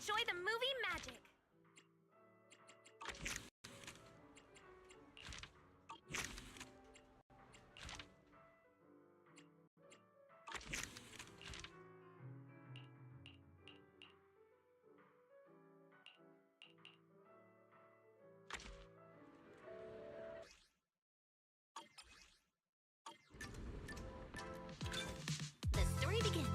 enjoy the movie magic. The story begins.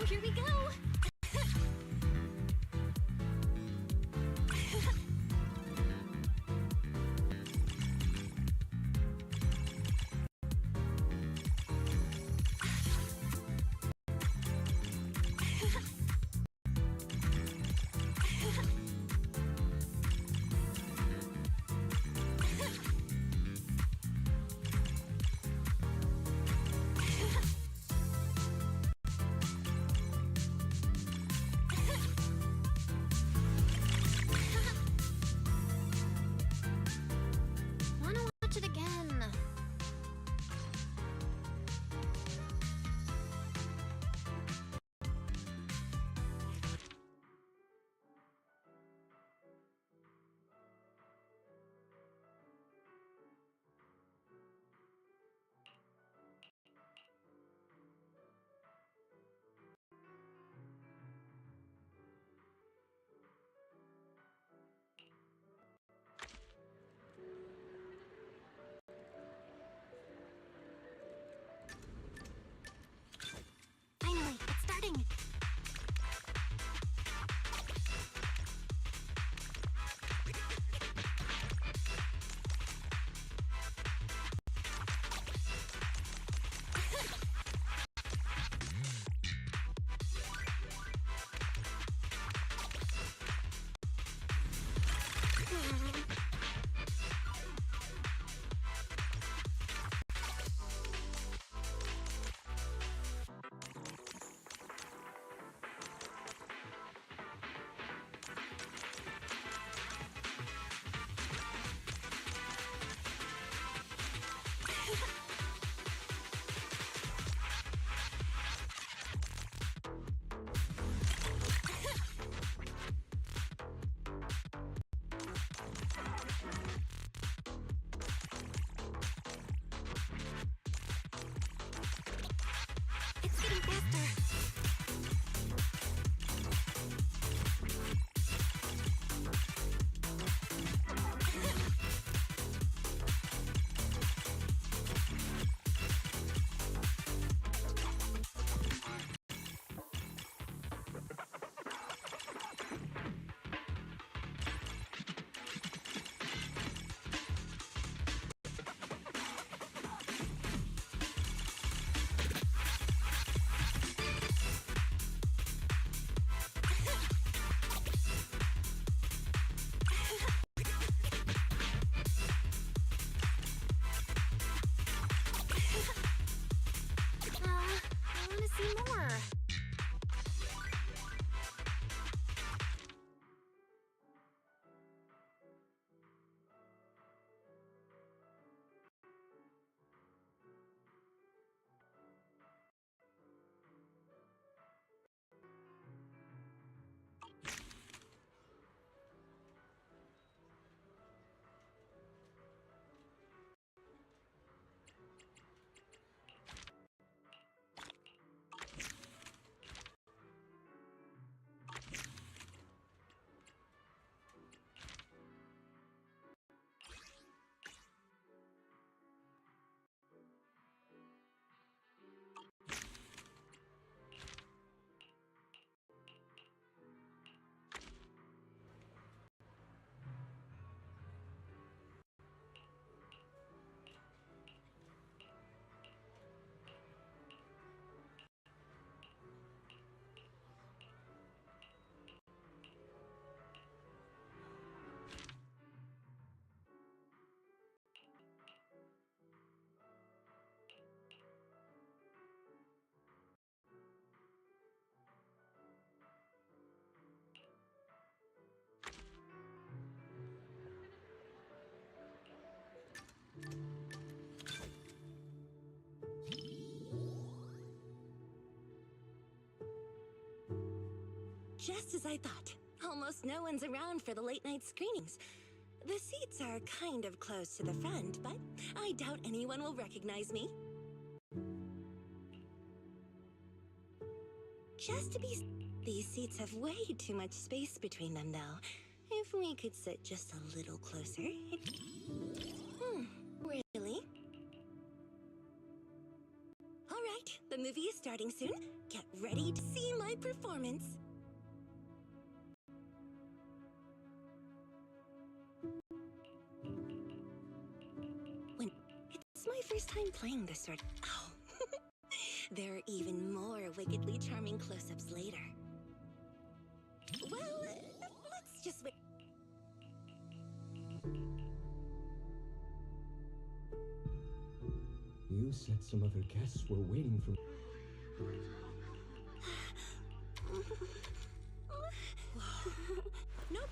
Here we go! Wanna watch it again? Finally, it's starting! It's getting faster! just as I thought. Almost no one's around for the late-night screenings. The seats are kind of close to the front, but I doubt anyone will recognize me. Just to be... These seats have way too much space between them, though. If we could sit just a little closer... really? All right, the movie is starting soon. Get ready to see my performance. It's my first time playing this sort of... Oh. There are even more wickedly charming close-ups later. Well, let's just wait. You said some other guests were waiting for... Nope.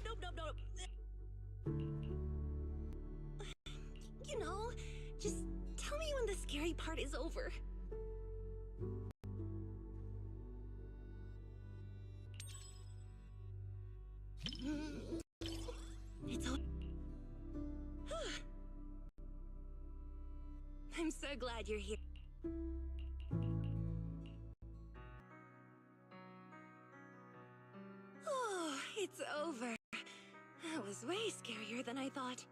You know, just tell me when the scary part is over. It's all... I'm so glad you're here. Oh, it's over. That was way scarier than I thought.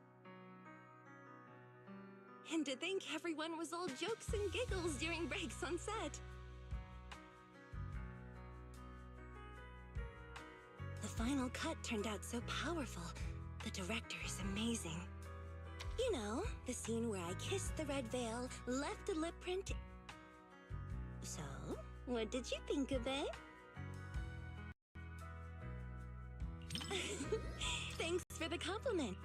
And to think everyone was all jokes and giggles during breaks on set. The final cut turned out so powerful. The director is amazing. You know, the scene where I kissed the red veil, left a lip print. So, what did you think of it? Thanks for the compliment.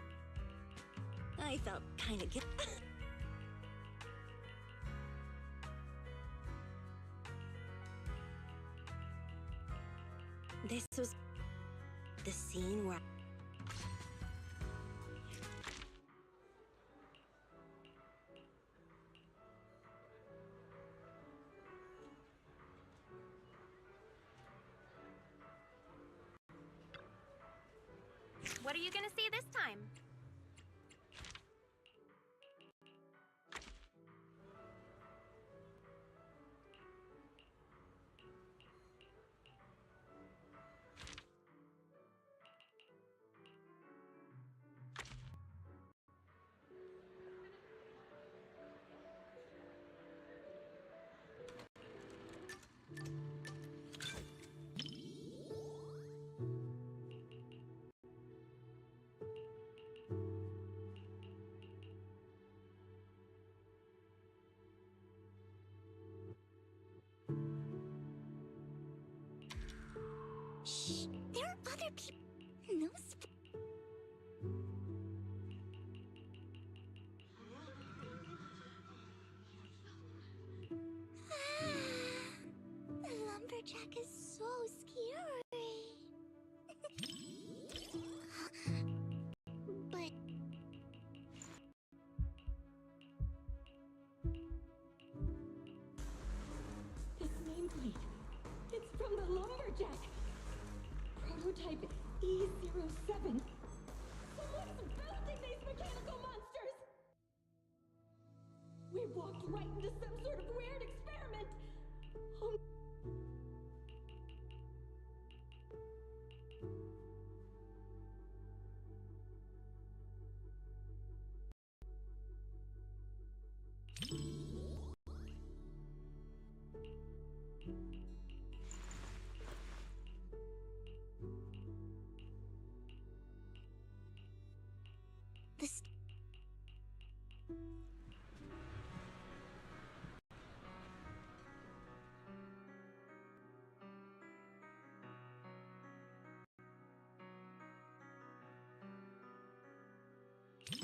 I felt kinda guilty. This was the scene where... What are you gonna see this time? Shh, there are other people. No The lumberjack is so scary. But... This nameplate, it's from the lumberjack. Prototype E07. Someone's building these mechanical monsters! We walked right into some sort of weird experiment! Oh... This...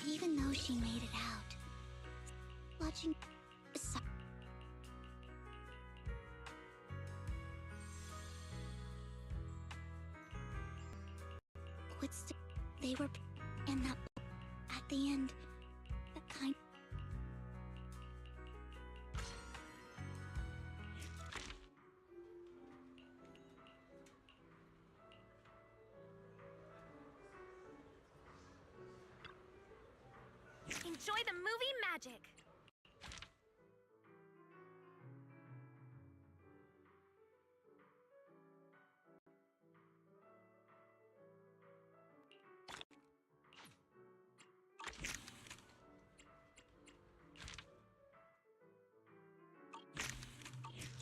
Even though she made it out, watching... They were... And that... At the end... That kind... enjoy the movie magic.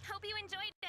Hope you enjoyed it.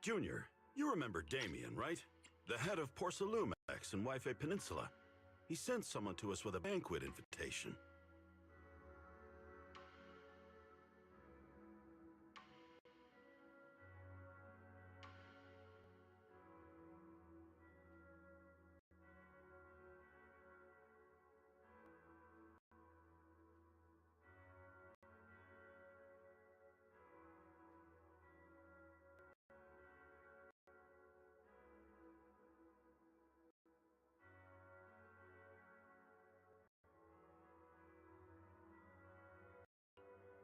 Junior, you remember Damien, right? The head of Porcelumex in Wife Peninsula. He sent someone to us with a banquet invitation.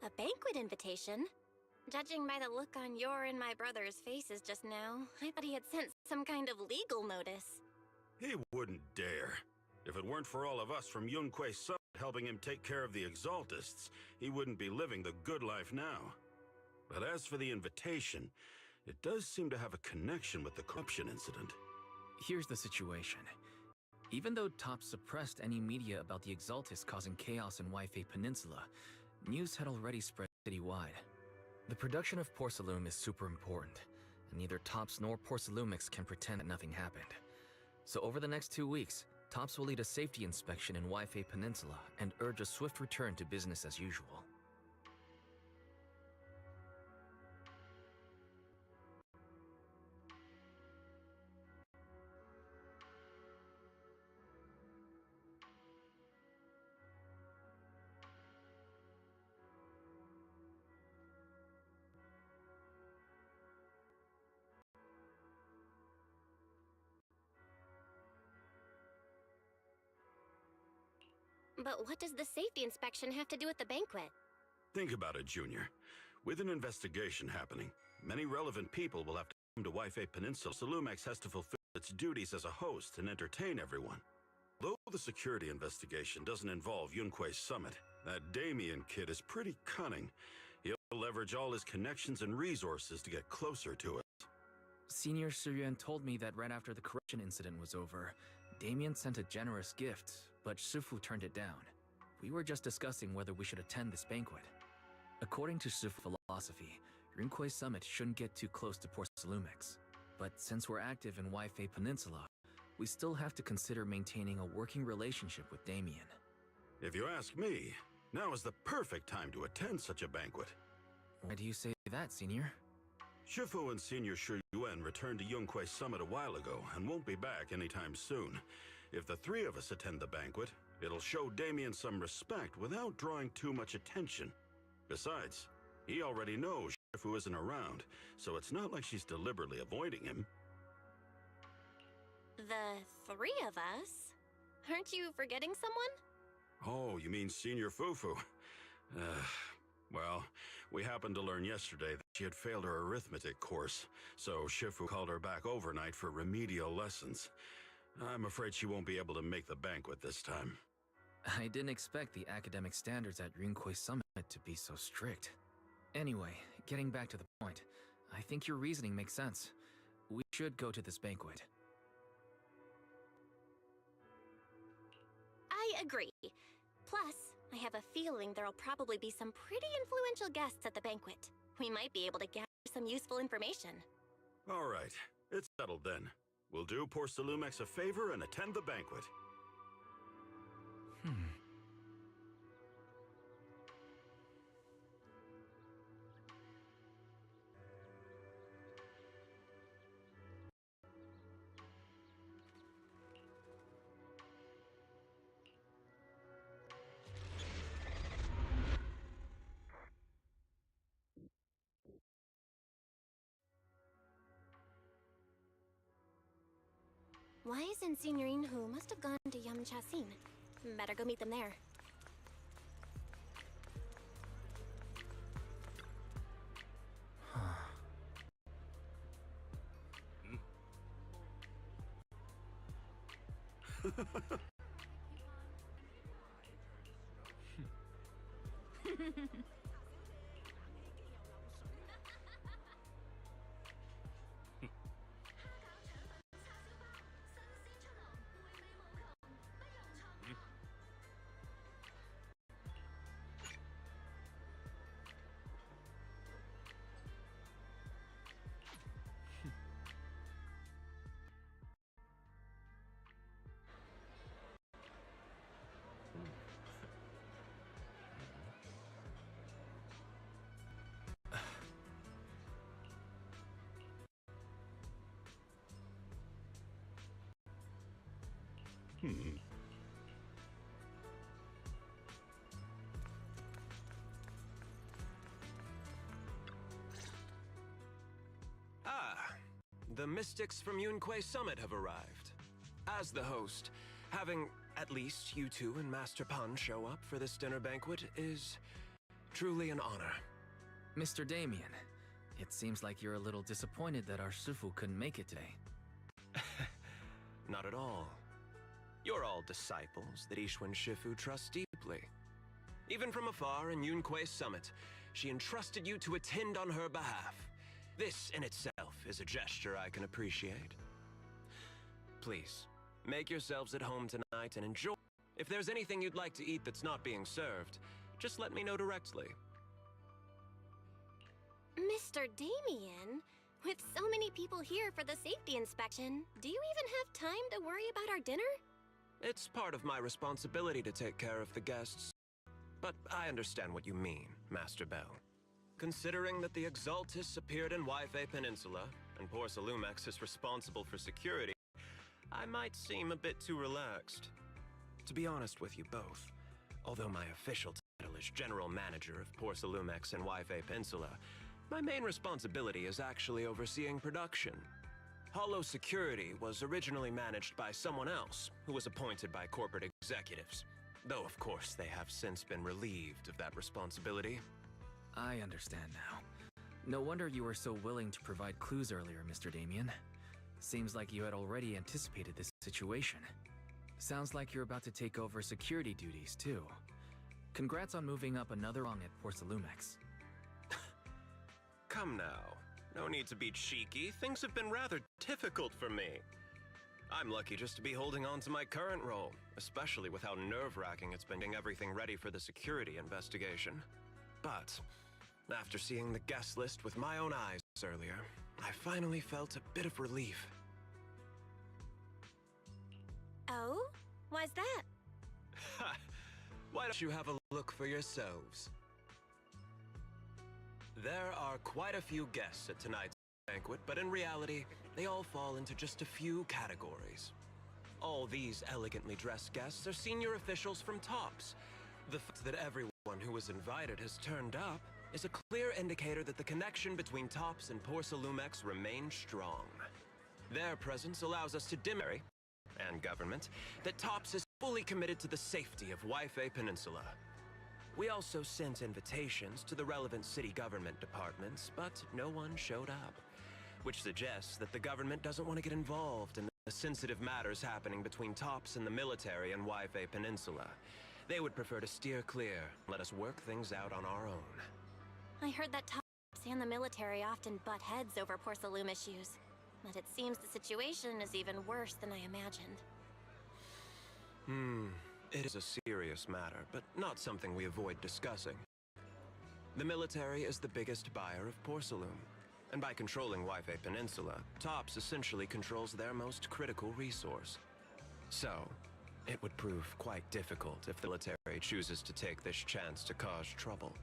A banquet invitation? Judging by the look on your and my brother's faces just now, I thought he had sent some kind of legal notice. He wouldn't dare. If it weren't for all of us from Yunque Summit helping him take care of the Exaltists, he wouldn't be living the good life now. But as for the invitation, it does seem to have a connection with the corruption incident. Here's the situation. Even though Top suppressed any media about the Exaltists causing chaos in Wife Peninsula, news had already spread citywide. The production of Porcelume is super important, and neither Tops nor Porcelumix can pretend that nothing happened. So over the next 2 weeks, Tops will lead a safety inspection in Wife Peninsula and urge a swift return to business as usual. But what does the safety inspection have to do with the banquet? Think about it, Junior. With an investigation happening, many relevant people will have to come to Wife Peninsula. Porcelumex has to fulfill its duties as a host and entertain everyone. Although the security investigation doesn't involve Yunque Summit, that Damien kid is pretty cunning. He'll leverage all his connections and resources to get closer to us. Senior Suyuan told me that right after the corruption incident was over, Damien sent a generous gift, but Shifu turned it down. We were just discussing whether we should attend this banquet. According to Shifu's philosophy, Yunque Summit shouldn't get too close to Porcelumix. But since we're active in Wife Peninsula, we still have to consider maintaining a working relationship with Damien. If you ask me, now is the perfect time to attend such a banquet. Why do you say that, Senior? Shifu and Senior Shuyuan returned to Yunque Summit a while ago and won't be back anytime soon. If the three of us attend the banquet, it'll show Damien some respect without drawing too much attention. Besides, he already knows Shifu isn't around, so it's not like she's deliberately avoiding him. The three of us? Aren't you forgetting someone? Oh, you mean Senior Fufu? Well, we happened to learn yesterday that she had failed her arithmetic course, so Shifu called her back overnight for remedial lessons. I'm afraid she won't be able to make the banquet this time. I didn't expect the academic standards at Yunquei Summit to be so strict. Anyway, getting back to the point, I think your reasoning makes sense. We should go to this banquet. I agree. Plus, I have a feeling there'll probably be some pretty influential guests at the banquet. We might be able to gather some useful information. All right, it's settled then. We'll do poor Salumex a favor and attend the banquet. Why isn't Signorine Hu must have gone to Yamcha-Sin? Better go meet them there. The mystics from Yunquei Summit have arrived. As the host, having at least you two and Master Pan show up for this dinner banquet is truly an honor. Mr. Damien, it seems like you're a little disappointed that our Shifu couldn't make it today. Not at all. You're all disciples that Ishwan Shifu trusts deeply. Even from afar in Yunquei Summit, she entrusted you to attend on her behalf. This in itself is a gesture I can appreciate. Please, make yourselves at home tonight and enjoy. If there's anything you'd like to eat that's not being served, just let me know directly. Mr. Damien, with so many people here for the safety inspection, do you even have time to worry about our dinner? It's part of my responsibility to take care of the guests. But I understand what you mean, Master Bell. Considering that the Exaltis appeared in Waifei Peninsula, and poor Salumex is responsible for security, I might seem a bit too relaxed. To be honest with you both, although my official title is General Manager of Poor Salumex and Waifei Peninsula, my main responsibility is actually overseeing production. Hollow Security was originally managed by someone else, who was appointed by corporate executives. Though, of course, they have since been relieved of that responsibility. I understand now. No wonder you were so willing to provide clues earlier, Mr. Damien. Seems like you had already anticipated this situation. Sounds like you're about to take over security duties, too. Congrats on moving up another rung at Port Salumex. Come now. No need to be cheeky. Things have been rather difficult for me. I'm lucky just to be holding on to my current role, especially with how nerve-wracking it's been getting everything ready for the security investigation. But after seeing the guest list with my own eyes earlier, I finally felt a bit of relief. Oh? Why's that? Ha! Why don't you have a look for yourselves? There are quite a few guests at tonight's banquet, but in reality, they all fall into just a few categories. All these elegantly dressed guests are senior officials from TOPS. The fact that everyone who was invited has turned up is a clear indicator that the connection between TOPS and Poor Salumex remains strong. Their presence allows us to demonstrate, and government, that TOPS is fully committed to the safety of Waifei Peninsula. We also sent invitations to the relevant city government departments, but no one showed up, which suggests that the government doesn't want to get involved in the sensitive matters happening between TOPS and the military in Waifei Peninsula. They would prefer to steer clear, let us work things out on our own. I heard that TOPS and the military often butt heads over Porcelain issues, but it seems the situation is even worse than I imagined. It is a serious matter, but not something we avoid discussing. The military is the biggest buyer of porcelain, and by controlling Waifei Peninsula, TOPS essentially controls their most critical resource. So, it would prove quite difficult if the military chooses to take this chance to cause trouble.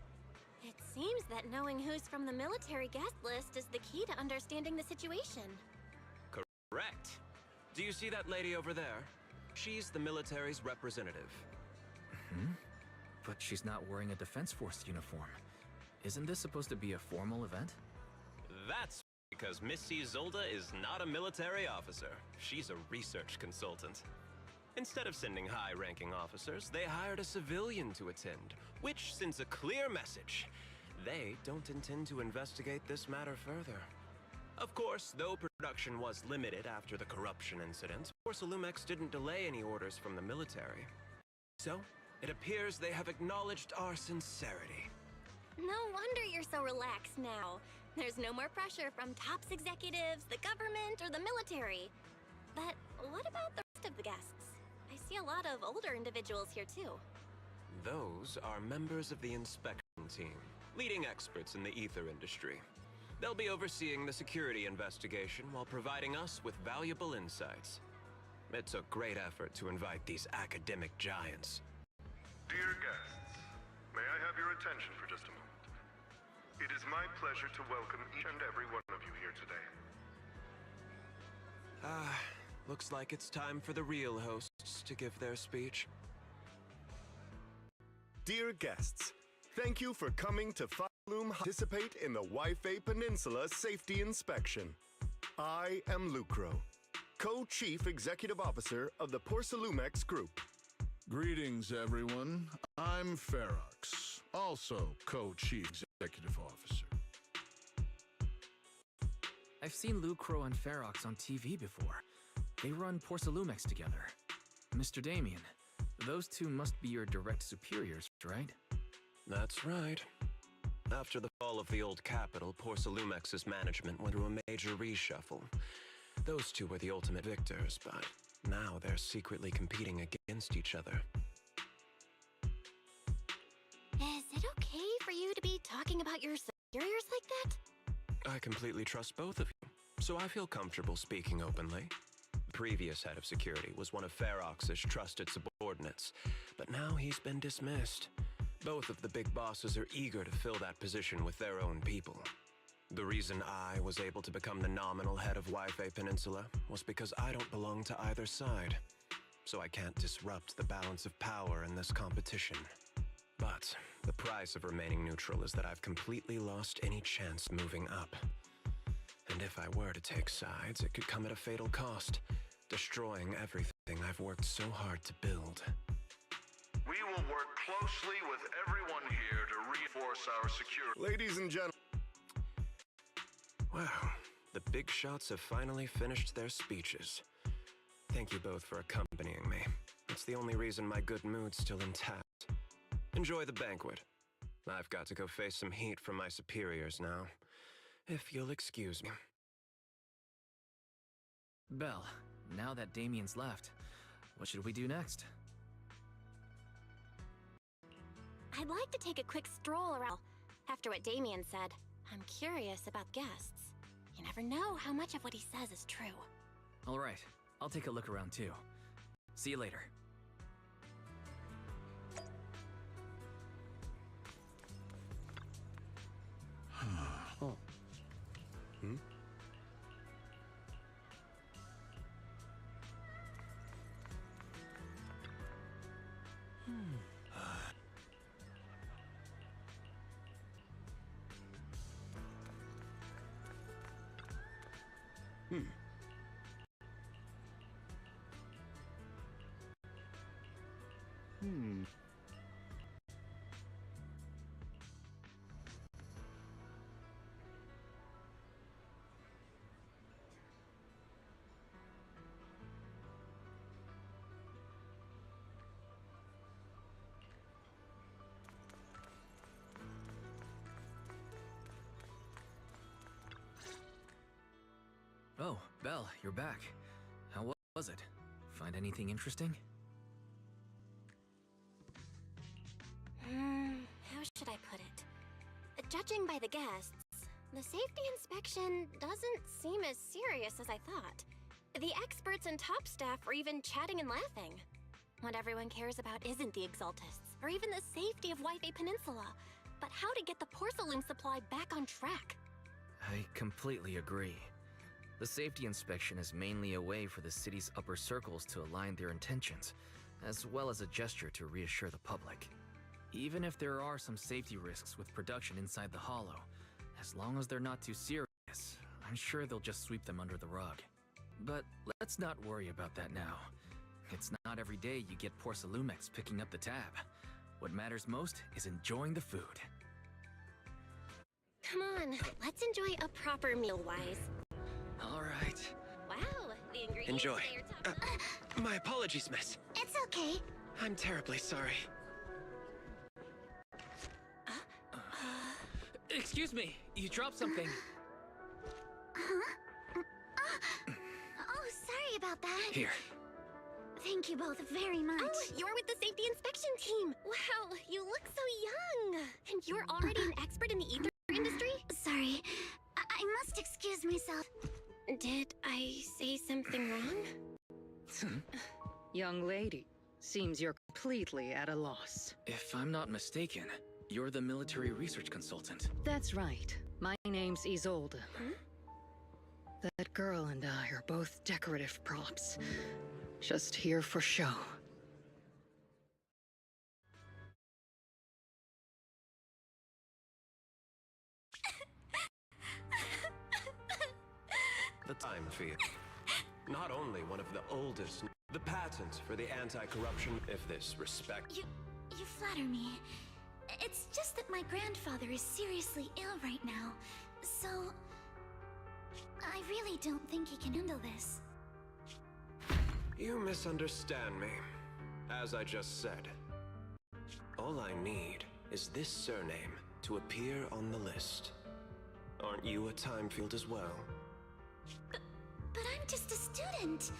It seems that knowing who's from the military guest list is the key to understanding the situation. Correct. Do you see that lady over there? She's the military's representative. But she's not wearing a Defense Force uniform. Isn't this supposed to be a formal event? That's because Missy Zolda is not a military officer. She's a research consultant. Instead of sending high-ranking officers, they hired a civilian to attend, which sends a clear message. They don't intend to investigate this matter further. Of course, though production was limited after the corruption incident, Porcelumex didn't delay any orders from the military. So, it appears they have acknowledged our sincerity. No wonder you're so relaxed now. There's no more pressure from TOPS executives, the government, or the military. But what about the rest of the guests? I see a lot of older individuals here too. Those are members of the inspection team, leading experts in the ether industry. They'll be overseeing the security investigation while providing us with valuable insights. It took great effort to invite these academic giants. Dear guests, may I have your attention for just a moment? It is my pleasure to welcome each and every one of you here today. Looks like it's time for the real hosts to give their speech. Dear guests, thank you for coming to participate in the Waifei Peninsula Safety Inspection. I am Lucro, Co-Chief Executive Officer of the Porcelumex Group. Greetings, everyone. I'm Ferox, also Co-Chief Executive Officer. I've seen Lucro and Ferox on TV before. They run Porcelumex together. Mr. Damien, those two must be your direct superiors, right? That's right. After the fall of the old capital, Porcelumex's management went through a major reshuffle. Those two were the ultimate victors, but now they're secretly competing against each other. Is it okay for you to be talking about your superiors like that? I completely trust both of you, so I feel comfortable speaking openly. The previous head of security was one of Ferox's trusted subordinates, but now he's been dismissed. Both of the big bosses are eager to fill that position with their own people. The reason I was able to become the nominal head of Waifei Peninsula was because I don't belong to either side, so I can't disrupt the balance of power in this competition. But the price of remaining neutral is that I've completely lost any chance moving up. And if I were to take sides, it could come at a fatal cost, destroying everything I've worked so hard to build. We will work closely with everyone here to reinforce our security. Ladies and gentlemen. Wow, the big shots have finally finished their speeches. Thank you both for accompanying me. It's the only reason my good mood's still intact. Enjoy the banquet. I've got to go face some heat from my superiors now. If you'll excuse me. Belle, now that Damien's left, what should we do next? I'd like to take a quick stroll around. After what Damien said, I'm curious about guests. You never know how much of what he says is true. All right, I'll take a look around too. See you later. Oh, Belle, you're back. How was it? Find anything interesting? How should I put it? Judging by the guests, the safety inspection doesn't seem as serious as I thought. The experts and top staff are even chatting and laughing. What everyone cares about isn't the Exaltists, or even the safety of Wi-Fi Peninsula, but how to get the porcelain supply back on track. I completely agree. The safety inspection is mainly a way for the city's upper circles to align their intentions, as well as a gesture to reassure the public. Even if there are some safety risks with production inside the Hollow, as long as they're not too serious, I'm sure they'll just sweep them under the rug. But let's not worry about that now. It's not every day you get Porcelumex picking up the tab. What matters most is enjoying the food. Come on, let's enjoy a proper meal, Wise. All right. Wow, the ingredients Enjoy. at your top. My apologies, miss. It's okay. I'm terribly sorry. Excuse me, you dropped something. Oh, sorry about that. Here. Thank you both very much. Oh, you're with the safety inspection team. Wow, you look so young. And you're already an expert in the ether industry? Sorry. I must excuse myself. Did I say something wrong? Young lady, seems you're completely at a loss. If I'm not mistaken, you're the military research consultant. That's right. My name's Isolde. That girl and I are both decorative props. Just here for show. The time field. Not only one of the oldest, the patent for the anti-corruption, if this respect. You flatter me. It's just that my grandfather is seriously ill right now, so I really don't think he can handle this. You misunderstand me. As I just said, all I need is this surname to appear on the list. Aren't you a time field as well? But I'm just a student.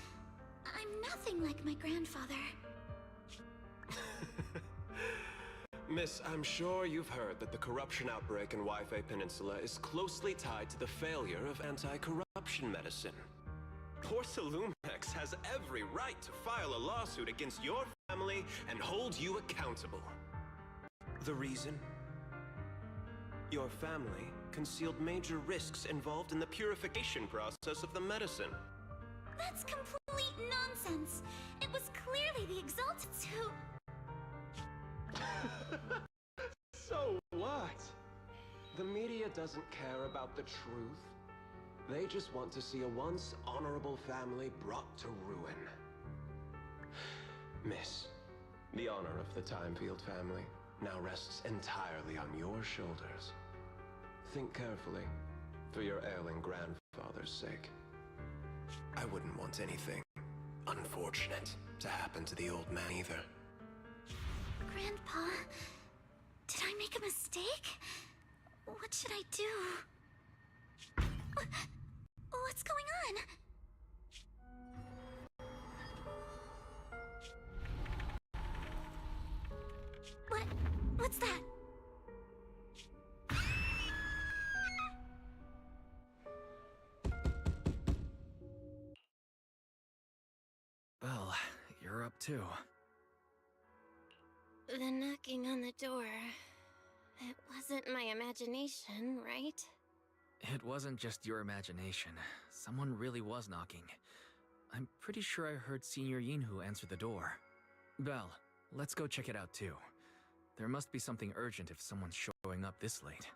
I'm nothing like my grandfather. Miss, I'm sure you've heard that the corruption outbreak in Wi-Fi Peninsula is closely tied to the failure of anti-corruption medicine. Porcelumex has every right to file a lawsuit against your family and hold you accountable. The reason? Your family concealed major risks involved in the purification process of the medicine. That's complete nonsense. It was clearly the Exalteds who... So what? The media doesn't care about the truth. They just want to see a once honorable family brought to ruin. Miss, the honor of the Timefield family now rests entirely on your shoulders. Think carefully, for your ailing grandfather's sake. I wouldn't want anything unfortunate to happen to the old man either. Grandpa, did I make a mistake? What should I do? What's going on? What's that? Well, you're up too. The knocking on the door. It wasn't my imagination, right? It wasn't just your imagination. Someone really was knocking. I'm pretty sure I heard Senior Yinhu answer the door. Belle, let's go check it out too. There must be something urgent if someone's showing up this late.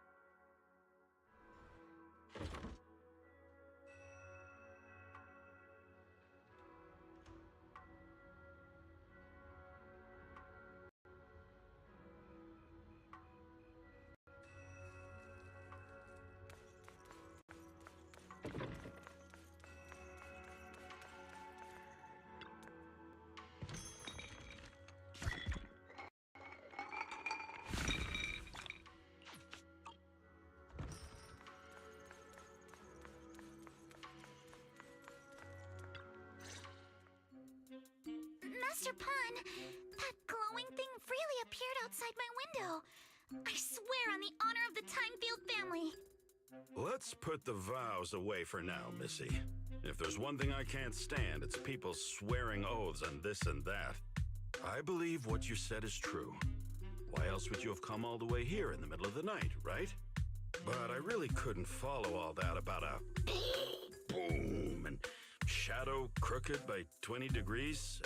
Mr. Pun, that glowing thing really appeared outside my window. I swear on the honor of the Timefield family. Let's put the vows away for now, Missy. If there's one thing I can't stand, it's people swearing oaths and this and that. I believe what you said is true. Why else would you have come all the way here in the middle of the night, right? But I really couldn't follow all that about a boom and shadow crooked by 20 degrees.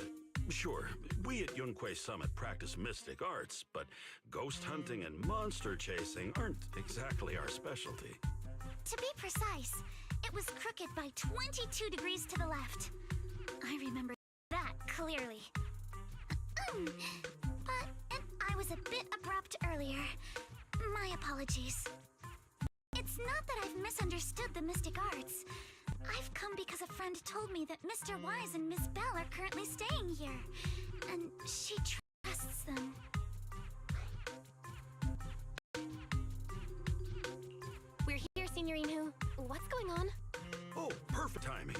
Sure, we at Yunquay Summit practice mystic arts, but ghost hunting and monster chasing aren't exactly our specialty. To be precise, it was crooked by 22 degrees to the left. I remember that clearly. But I was a bit abrupt earlier. My apologies. It's not that I've misunderstood the mystic arts. I've come because a friend told me that Mr. Wise and Miss Bell are currently staying here, and she trusts them. We're here, Signorine Who. What's going on? Oh, perfect timing.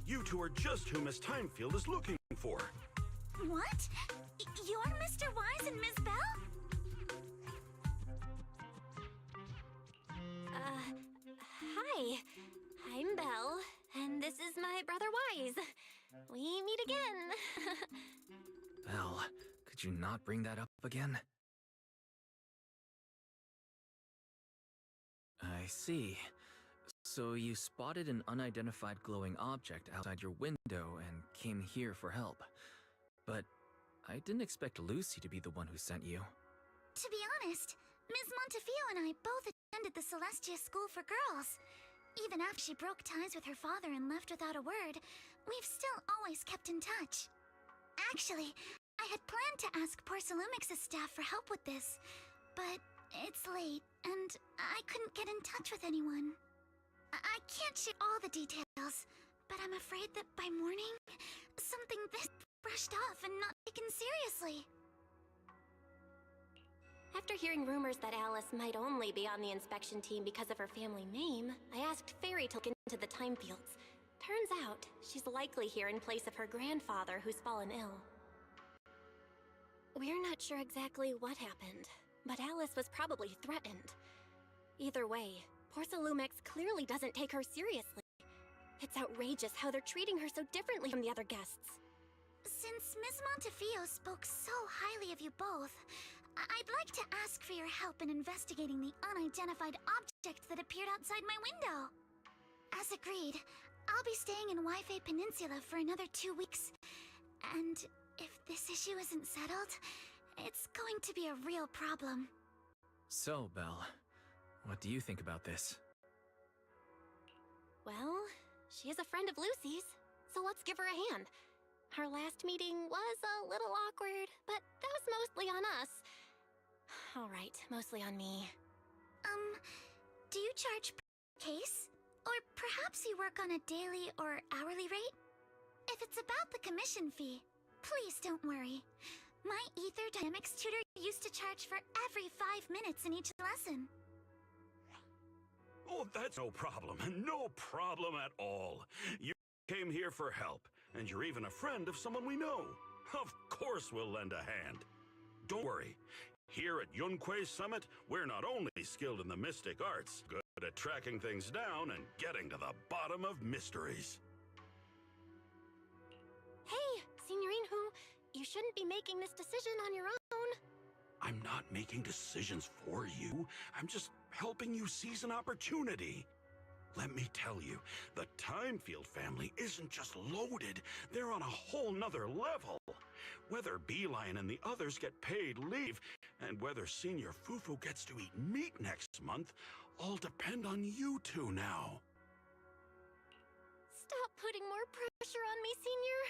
You two are just who Miss Timefield is looking for. What? You're Mr. Wise and Miss Bell? Hi. I'm Belle, and this is my brother Wise. We meet again. Belle, could you not bring that up again? I see. So you spotted an unidentified glowing object outside your window and came here for help. But I didn't expect Lucy to be the one who sent you. To be honest, Ms. Montefiore and I both attended the Celestia School for Girls. Even after she broke ties with her father and left without a word, we've still always kept in touch. Actually, I had planned to ask Porcelumix's staff for help with this, but it's late, and I couldn't get in touch with anyone. I can't share all the details, but I'm afraid that by morning, something this brushed off and not taken seriously. After hearing rumors that Alice might only be on the inspection team because of her family name, I asked Fairy to look into the Timefields. Turns out, she's likely here in place of her grandfather who's fallen ill. We're not sure exactly what happened, but Alice was probably threatened. Either way, Porcelumix clearly doesn't take her seriously. It's outrageous how they're treating her so differently from the other guests. Since Ms. Montefiore spoke so highly of you both, I'd like to ask for your help in investigating the unidentified object that appeared outside my window. As agreed, I'll be staying in Wi-Fi Peninsula for another 2 weeks. And if this issue isn't settled, it's going to be a real problem. So, Belle, what do you think about this? Well, she is a friend of Lucy's, so let's give her a hand. Our last meeting was a little awkward, but that was mostly on us. Alright, mostly on me. Do you charge per case? Or perhaps you work on a daily or hourly rate? If it's about the commission fee, please don't worry. My Ether Dynamics tutor used to charge for every 5 minutes in each lesson. Oh, that's no problem. No problem at all. You came here for help, and you're even a friend of someone we know. Of course we'll lend a hand. Don't worry. Here at Yunquay Summit, we're not only skilled in the mystic arts, good at tracking things down and getting to the bottom of mysteries. Hey, Signorine Who, you shouldn't be making this decision on your own. I'm not making decisions for you. I'm just helping you seize an opportunity. Let me tell you, the Timefield family isn't just loaded, they're on a whole nother level. Whether Beeline and the others get paid leave, and whether Senior Fufu gets to eat meat next month, all depend on you two now. Stop putting more pressure on me, Senior.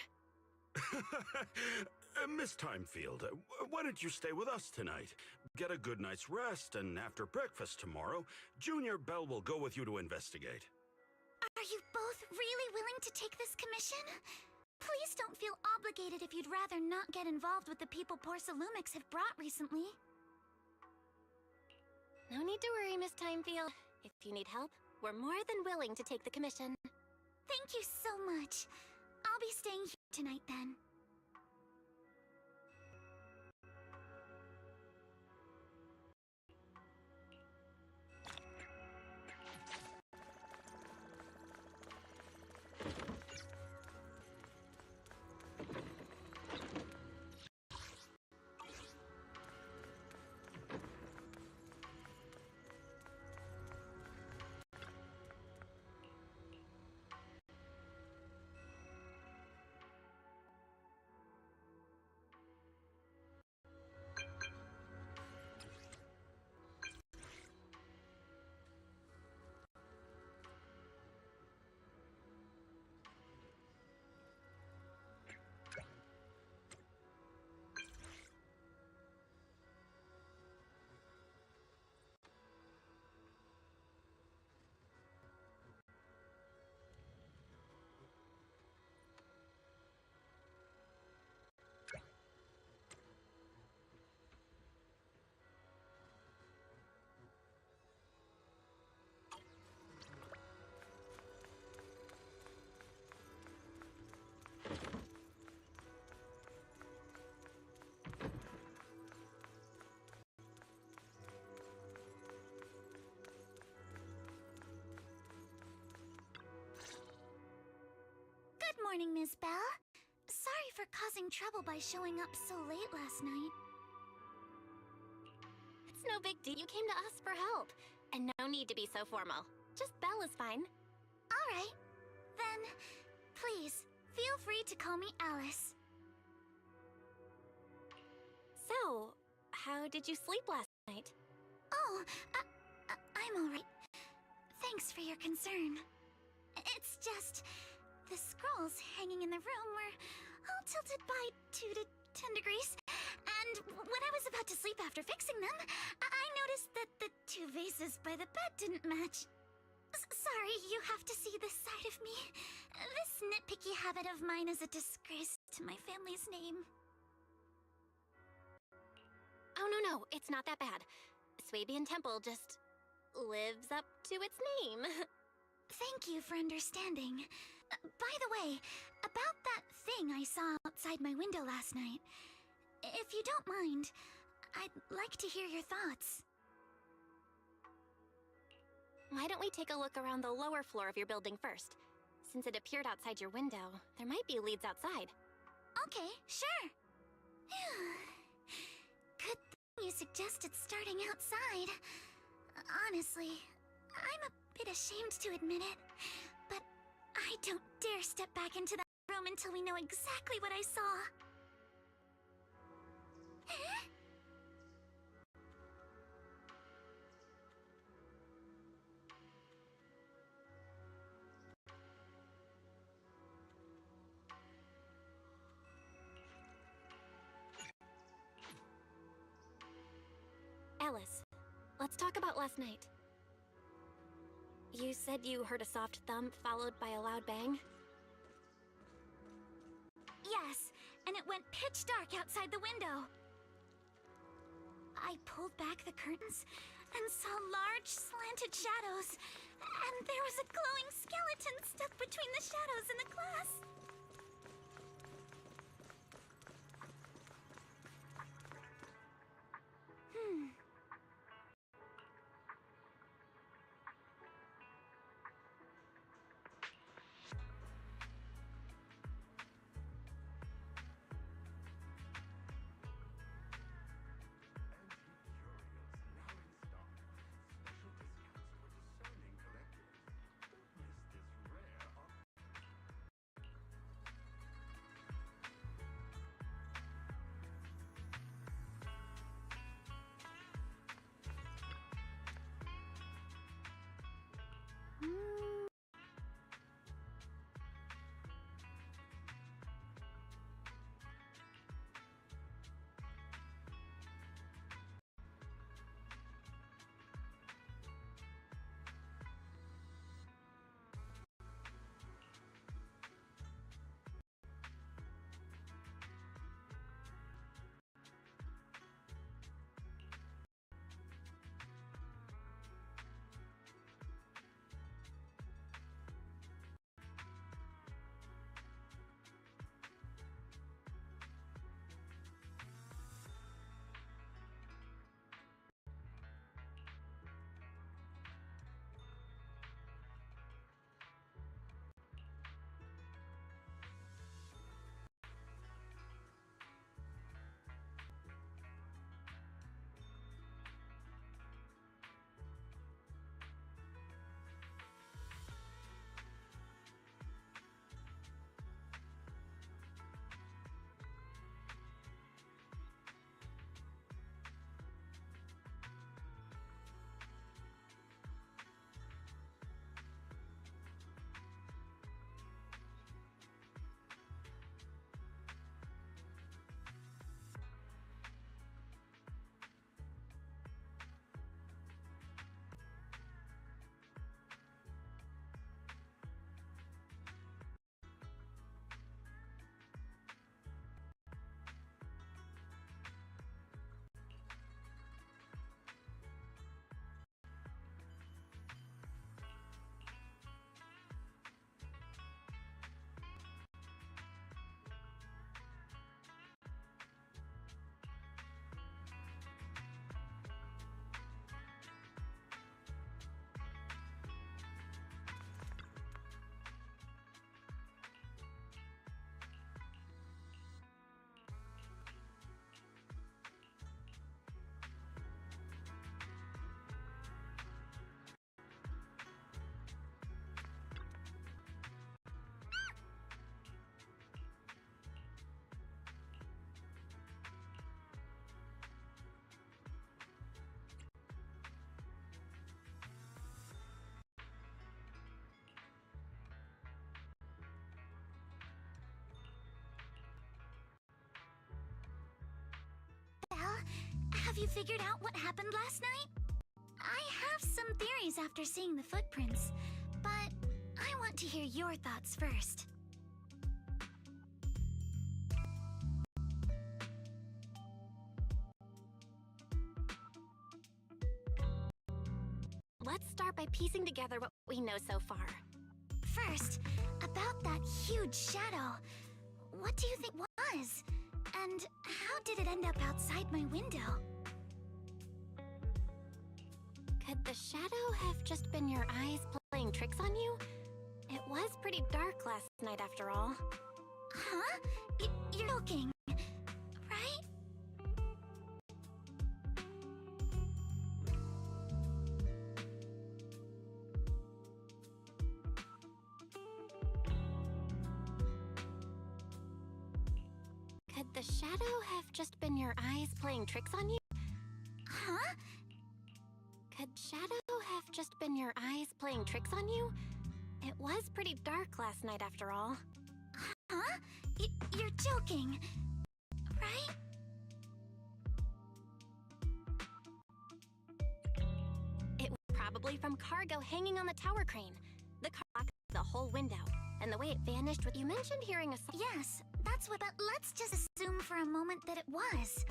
Miss Timefield, why don't you stay with us tonight? Get a good night's rest, and after breakfast tomorrow, Junior Bell will go with you to investigate. Are you both really willing to take this commission? Please don't feel obligated if you'd rather not get involved with the people Porcelumix have brought recently. No need to worry, Miss Timefield. If you need help, we're more than willing to take the commission. Thank you so much. I'll be staying here tonight then. morning, Miss Bell. Sorry for causing trouble by showing up so late last night. It's no big deal. You came to us for help. And no need to be so formal. Just Belle is fine. Alright. Then, please, feel free to call me Alice. So, how did you sleep last night? Oh, I'm alright. Thanks for your concern. It's just, the scrolls hanging in the room were all tilted by 2 to 10 degrees. And when I was about to sleep after fixing them, I noticed that the 2 vases by the bed didn't match. Sorry, you have to see this side of me. This nitpicky habit of mine is a disgrace to my family's name. Oh, no, it's not that bad. Swabian Temple just lives up to its name. Thank you for understanding. By the way, about that thing I saw outside my window last night. If you don't mind, I'd like to hear your thoughts. Why don't we take a look around the lower floor of your building first? Since it appeared outside your window, there might be leads outside. Okay, sure. Good thing you suggested starting outside. Honestly, I'm a bit ashamed to admit it, but I don't dare step back into that room until we know exactly what I saw. Alice, let's talk about last night. You said you heard a soft thump followed by a loud bang? Yes, and it went pitch dark outside the window. I pulled back the curtains and saw large, slanted shadows, and there was a glowing skeleton stuck between the shadows and the glass. Have you figured out what happened last night? I have some theories after seeing the footprints, but I want to hear your thoughts first. Let's start by piecing together what we know so far. First, about that huge shadow. What do you think was? And how did it end up outside my window? Could the shadow have just been your eyes playing tricks on you? It was pretty dark last night after all. Huh? You're joking, right? Could the shadow have just been your eyes playing tricks on you? Huh? Could shadow have just been your eyes playing tricks on you? It was pretty dark last night after all. Huh? You're joking, right? It was probably from cargo hanging on the tower crane. The car blocked the whole window, and the way it vanished with— You mentioned hearing a sound. Yes, that's what— But let's just assume for a moment that it was.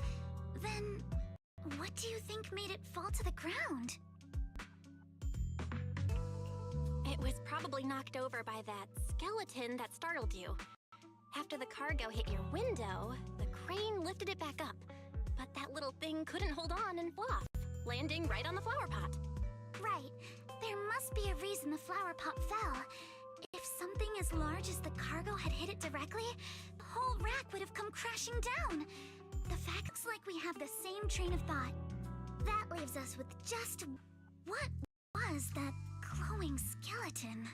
Then, what do you think made it fall to the ground? It was probably knocked over by that skeleton that startled you. After the cargo hit your window, the crane lifted it back up. But that little thing couldn't hold on and flew off, landing right on the flower pot. Right. There must be a reason the flower pot fell. If something as large as the cargo had hit it directly, the whole rack would have come crashing down. The fact looks like we have the same train of thought. That leaves us with just— what was that glowing skeleton?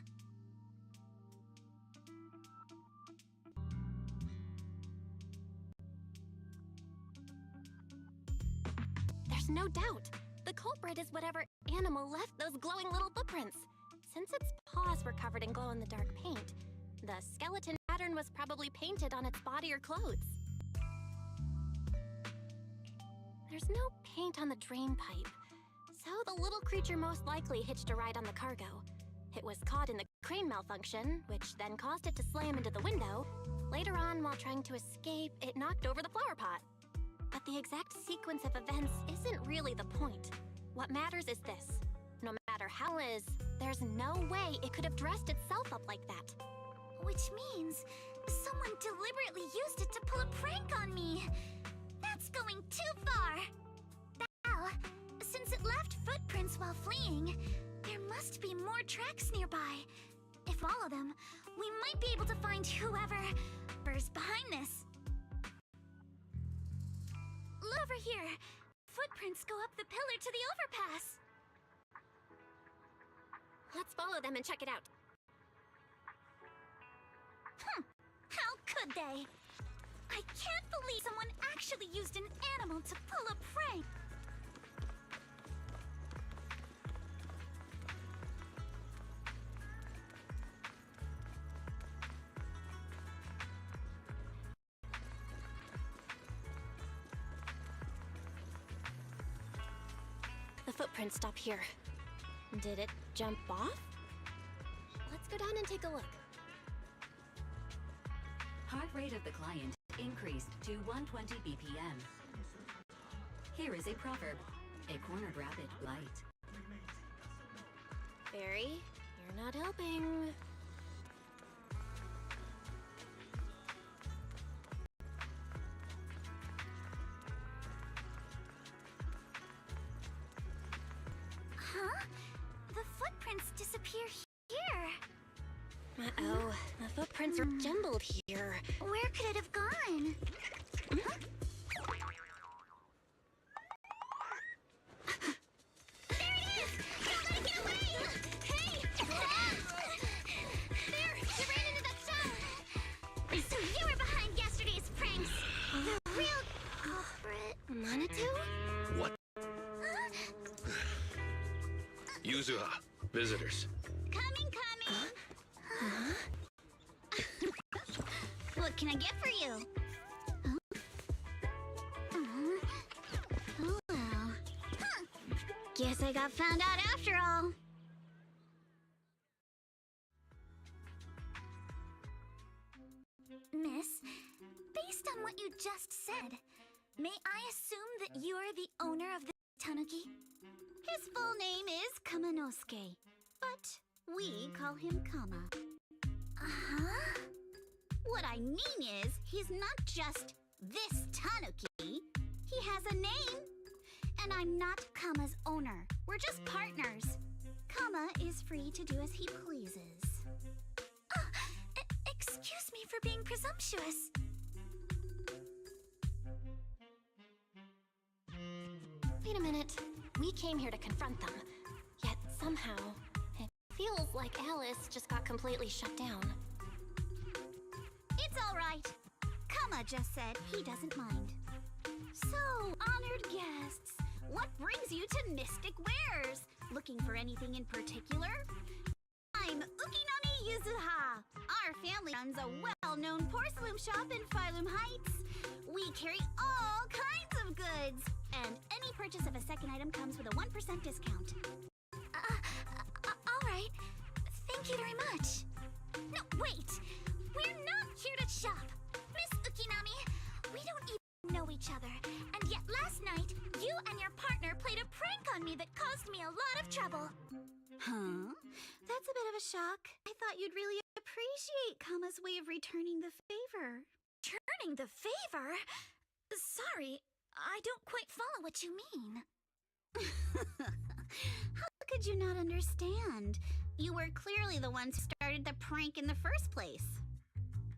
There's no doubt. The culprit is whatever animal left those glowing little footprints. Since its paws were covered in glow-in-the-dark paint, the skeleton pattern was probably painted on its body or clothes. There's no paint on the drain pipe, so the little creature most likely hitched a ride on the cargo. It was caught in the crane malfunction, which then caused it to slam into the window. Later on, while trying to escape, it knocked over the flower pot. But the exact sequence of events isn't really the point. What matters is this. No matter how it is, there's no way it could have dressed itself up like that. Which means someone deliberately used it to pull a prank on me. That's going too far. Well, since it left footprints while fleeing, there must be more tracks nearby. If follow them, we might be able to find whoever's behind this. Look over here. Footprints go up the pillar to the overpass. Let's follow them and check it out. How could they? I can't believe someone actually used an animal to pull a prank. The footprints stop here. Did it jump off? Let's go down and take a look. Heart rate of the client increased to 120 BPM. Here is a proverb. A cornered rabbit bite. Fairy, you're not helping. Huh? The footprints disappear here. Uh-oh, the footprints are jumbled here. Where could it have gone? Huh? There it is! Don't let it get away! Hey! There! You ran into that stone! So you were behind yesterday's pranks! The real culprit... Manitou? What? Huh? Yuzuha, visitors. Coming! What can I get for you? Hello. Guess I got found out after all. Miss, based on what you just said, may I assume that you are the owner of the tanuki? His full name is Kamanosuke, but we call him Kama. Uh-huh. What I mean is, he's not just this tanuki. He has a name. And I'm not Kama's owner. We're just partners. Kama is free to do as he pleases. Excuse me for being presumptuous. Wait a minute. We came here to confront them. Yet somehow, it feels like Alice just got completely shut down. It's all right. Kama just said he doesn't mind. So, honored guests, what brings you to Mystic Wares? Looking for anything in particular? I'm Ukinami Yuzuha. Our family runs a well-known porcelain shop in Phylum Heights. We carry all kinds of goods, and any purchase of a second item comes with a 1% discount. All right. Thank you very much. No, wait. We're not here to shop. Miss Ukinami, we don't even know each other, and yet last night, you and your partner played a prank on me that caused me a lot of trouble. Huh? That's a bit of a shock. I thought you'd really appreciate Kama's way of returning the favor. Returning the favor? Sorry, I don't quite follow what you mean. How could you not understand? You were clearly the ones who started the prank in the first place.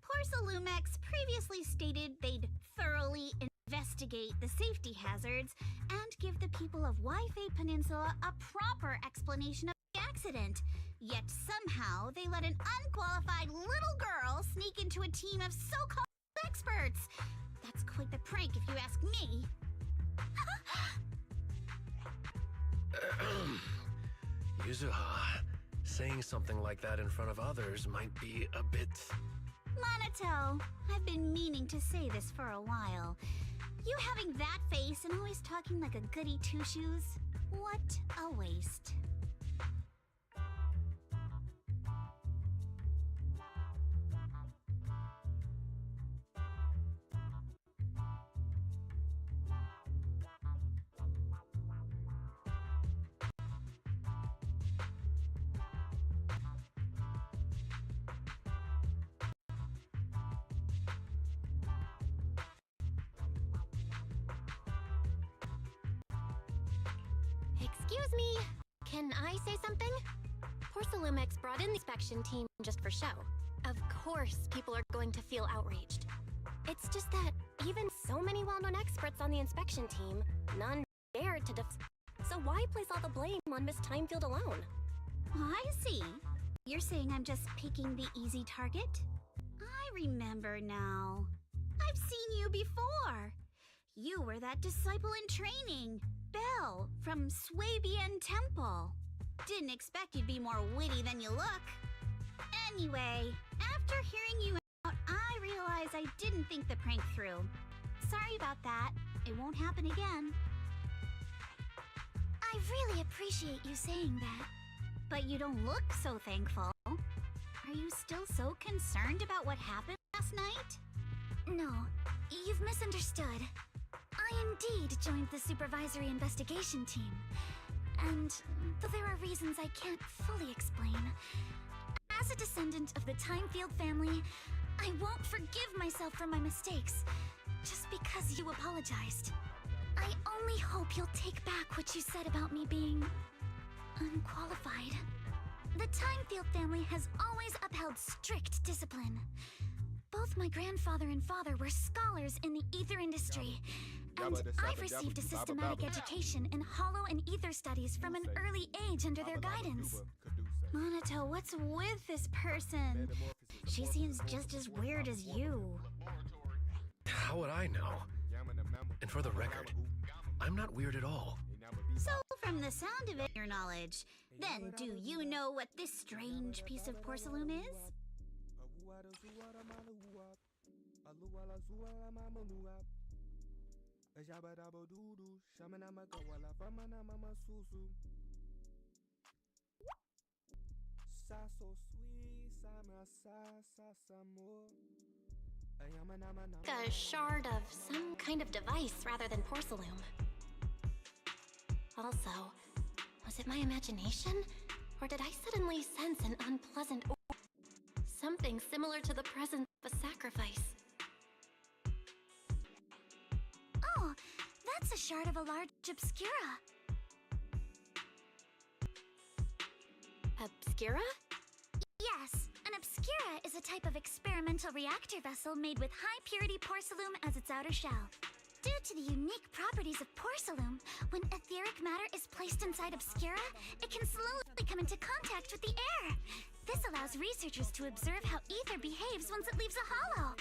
Porcelumex previously stated they'd thoroughly investigate the safety hazards and give the people of Waifei Peninsula a proper explanation of the accident. Yet somehow they let an unqualified little girl sneak into a team of so-called experts. That's quite the prank if you ask me. Yuzuha, saying something like that in front of others might be a bit... Monato, I've been meaning to say this for a while. You having that face and always talking like a goody two-shoes? What a waste. Excuse me, can I say something? Porcelumex brought in the inspection team just for show. Of course, people are going to feel outraged. It's just that even so many well-known experts on the inspection team, none dared to so why place all the blame on Miss Timefield alone? I see. You're saying I'm just picking the easy target? I remember now. I've seen you before. You were that disciple in training, Belle, from Swabian Temple. Didn't expect you'd be more witty than you look. Anyway, after hearing you out, I realized I didn't think the prank through. Sorry about that. It won't happen again. I really appreciate you saying that. But you don't look so thankful. Are you still so concerned about what happened last night? No, you've misunderstood. I indeed joined the supervisory investigation team. And though there are reasons I can't fully explain, as a descendant of the Timefield family, I won't forgive myself for my mistakes, just because you apologized. I only hope you'll take back what you said about me being unqualified. The Timefield family has always upheld strict discipline. Both my grandfather and father were scholars in the ether industry, and I've received a systematic education in hollow and ether studies from an early age under their guidance. Monato, what's with this person? She seems just as weird as you. How would I know? And for the record, I'm not weird at all. So, from the sound of it, your knowledge, then do you know what this strange piece of porcelain is? A shard of some kind of device rather than porcelain. Also, was it my imagination? Or did I suddenly sense an unpleasant odor? Something similar to the presence of a sacrifice. Oh, that's a shard of a large obscura. Obscura? Yes, an obscura is a type of experimental reactor vessel made with high-purity porcelain as its outer shell. Due to the unique properties of porcelain, when etheric matter is placed inside obscura, it can slowly come into contact with the air. This allows researchers to observe how ether behaves once it leaves a hollow.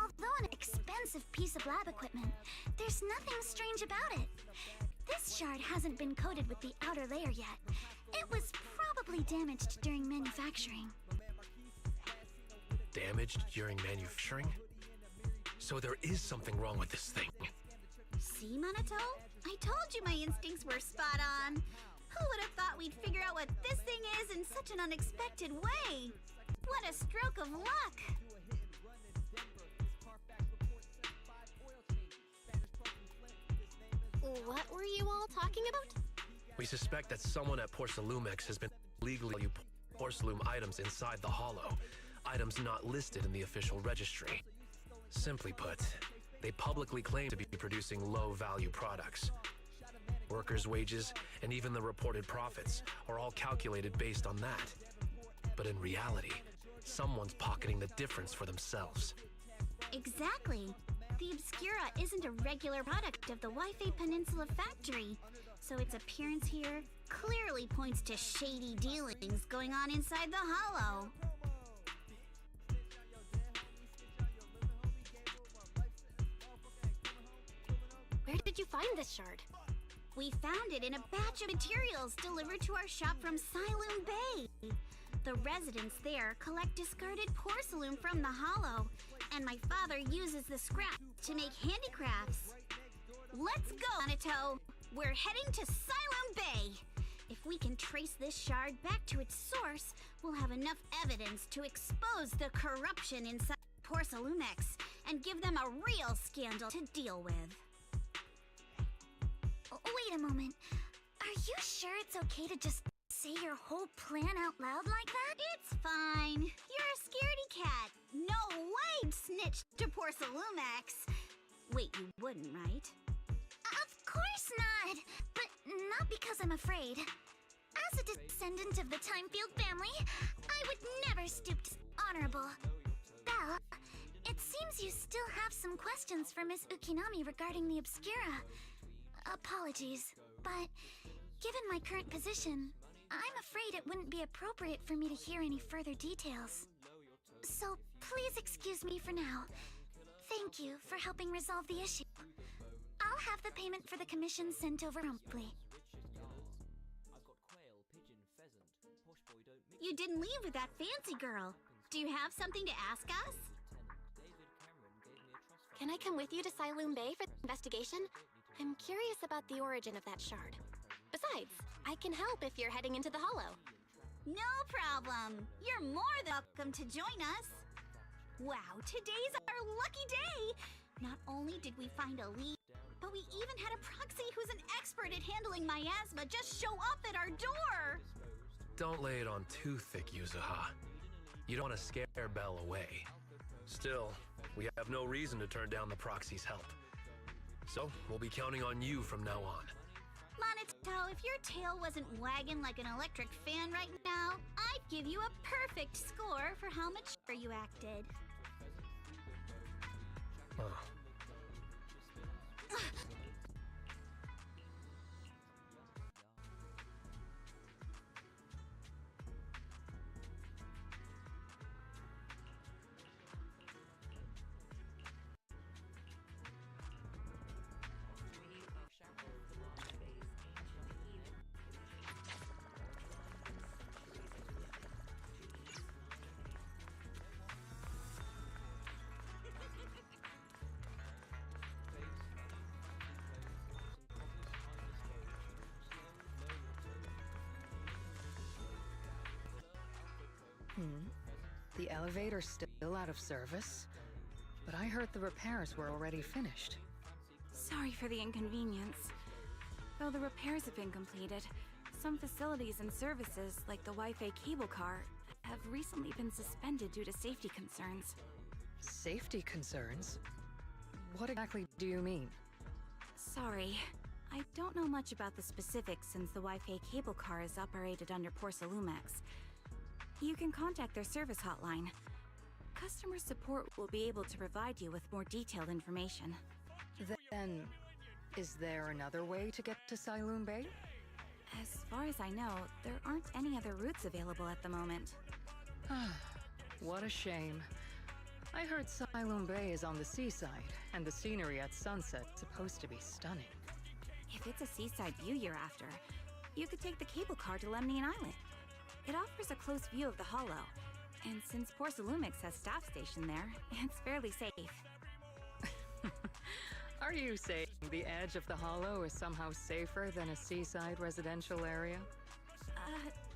Although an expensive piece of lab equipment, there's nothing strange about it. This shard hasn't been coated with the outer layer yet. It was probably damaged during manufacturing. Damaged during manufacturing? So there is something wrong with this thing. See, Monato? I told you my instincts were spot on. Who would have thought we'd figure out what this thing is in such an unexpected way? What a stroke of luck! What were you all talking about? We suspect that someone at Porcelumex has been illegally selling porcelain items inside the hollow, items not listed in the official registry. Simply put, they publicly claim to be producing low-value products. Workers' wages and even the reported profits are all calculated based on that. But in reality, someone's pocketing the difference for themselves. Exactly. The Obscura isn't a regular product of the Wi-Fi Peninsula factory, so its appearance here clearly points to shady dealings going on inside the hollow. Where did you find this shard? We found it in a batch of materials delivered to our shop from Siloon Bay. The residents there collect discarded porcelain from the hollow, and my father uses the scrap to make handicrafts. Let's go, Anato! We're heading to Siloon Bay! If we can trace this shard back to its source, we'll have enough evidence to expose the corruption inside Porcelumex and give them a real scandal to deal with. Wait a moment. Are you sure it's okay to just say your whole plan out loud like that? It's fine. You're a scaredy cat. No way I'd snitch to Porcelumex. Wait, you wouldn't, right? Of course not. But not because I'm afraid. As a descendant of the Timefield family, I would never stoop to honorable. Belle, it seems you still have some questions for Miss Ukinami regarding the Obscura. Apologies, but given my current position, I'm afraid it wouldn't be appropriate for me to hear any further details. So please excuse me for now. Thank you for helping resolve the issue. I'll have the payment for the commission sent over promptly. You didn't leave with that fancy girl. Do you have something to ask us? Can I come with you to Siloon Bay for the investigation? I'm curious about the origin of that shard. Besides, I can help if you're heading into the hollow. No problem. You're more than welcome to join us. Wow, today's our lucky day. Not only did we find a lead, but we even had a proxy who's an expert at handling miasma just show up at our door. Don't lay it on too thick, Yuzuha. You don't want to scare Belle away. Still, we have no reason to turn down the proxy's help. So, we'll be counting on you from now on. Monato, if your tail wasn't wagging like an electric fan right now, I'd give you a perfect score for how mature you acted. Oh. The elevator's still out of service? But I heard the repairs were already finished. Sorry for the inconvenience. Though the repairs have been completed, some facilities and services, like the Wi-Fi cable car, have recently been suspended due to safety concerns. Safety concerns? What exactly do you mean? Sorry. I don't know much about the specifics since the Wi-Fi cable car is operated under Porsalumex. You can contact their service hotline. Customer support will be able to provide you with more detailed information. Then, is there another way to get to Siloon Bay? As far as I know, there aren't any other routes available at the moment. What a shame. I heard Siloon Bay is on the seaside, and the scenery at sunset is supposed to be stunning. If it's a seaside view you're after, you could take the cable car to Lemnian Island. It offers a close view of the Hollow, and since Porsalumix has staff stationed there, it's fairly safe. Are you saying the edge of the Hollow is somehow safer than a seaside residential area?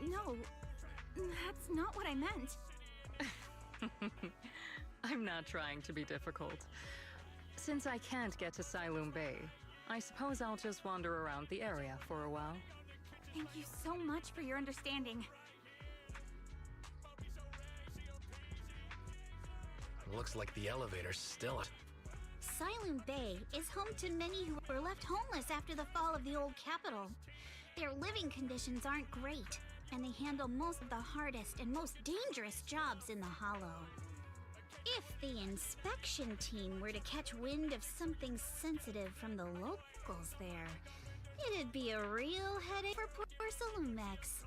No. That's not what I meant. I'm not trying to be difficult. Since I can't get to Siloon Bay, I suppose I'll just wander around the area for a while. Thank you so much for your understanding. Looks like the elevator's still... Siloon Bay is home to many who were left homeless after the fall of the old capital. Their living conditions aren't great, and they handle most of the hardest and most dangerous jobs in the Hollow. If the inspection team were to catch wind of something sensitive from the locals there, it'd be a real headache for Porsalumex.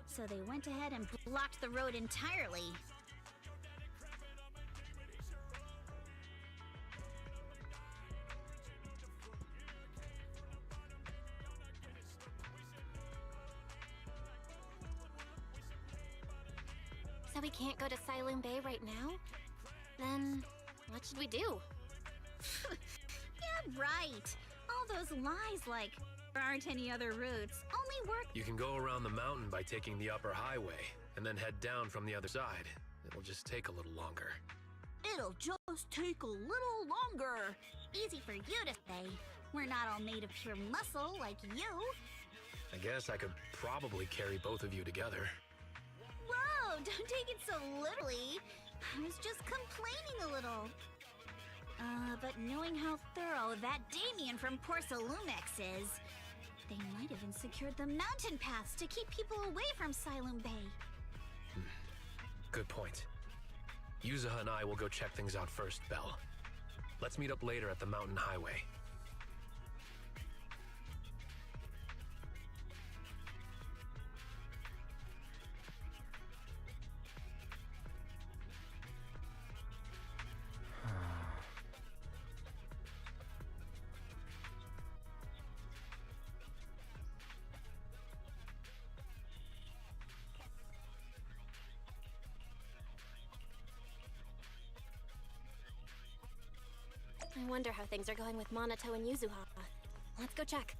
So they went ahead and blocked the road entirely. So we can't go to Siloon Bay right now? Then, what should we do? Yeah, right. All those lies like, there aren't any other routes, only work. You can go around the mountain by taking the upper highway, and then head down from the other side. It'll just take a little longer. It'll just take a little longer. Easy for you to say. We're not all made of pure muscle like you. I guess I could probably carry both of you together. Whoa, don't take it so literally. I was just complaining a little. But knowing how thorough that Damien from Porsalumex is, they might have even secured the mountain paths to keep people away from Siloon Bay. Good point. Yuzuha and I will go check things out first, Belle. Let's meet up later at the mountain highway. I wonder how things are going with Monato and Yuzuha. Let's go check.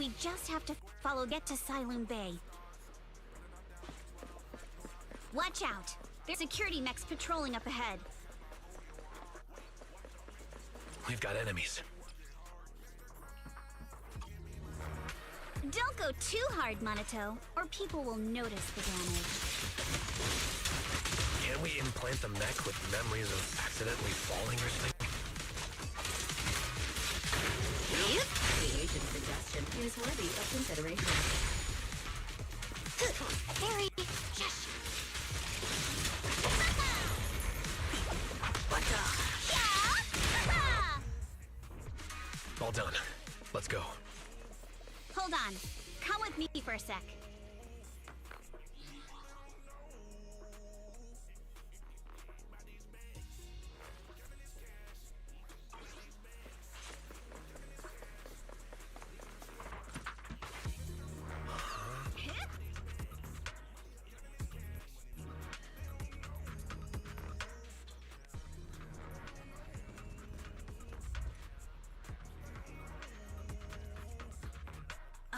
We just have to get to Siloon Bay. Watch out! There's security mechs patrolling up ahead. We've got enemies. Don't go too hard, Monato, or people will notice the damage. Can we implant the mech with memories of accidentally falling or something? The agent's suggestion is worthy of consideration. Very... All done. Let's go. Hold on. Come with me for a sec.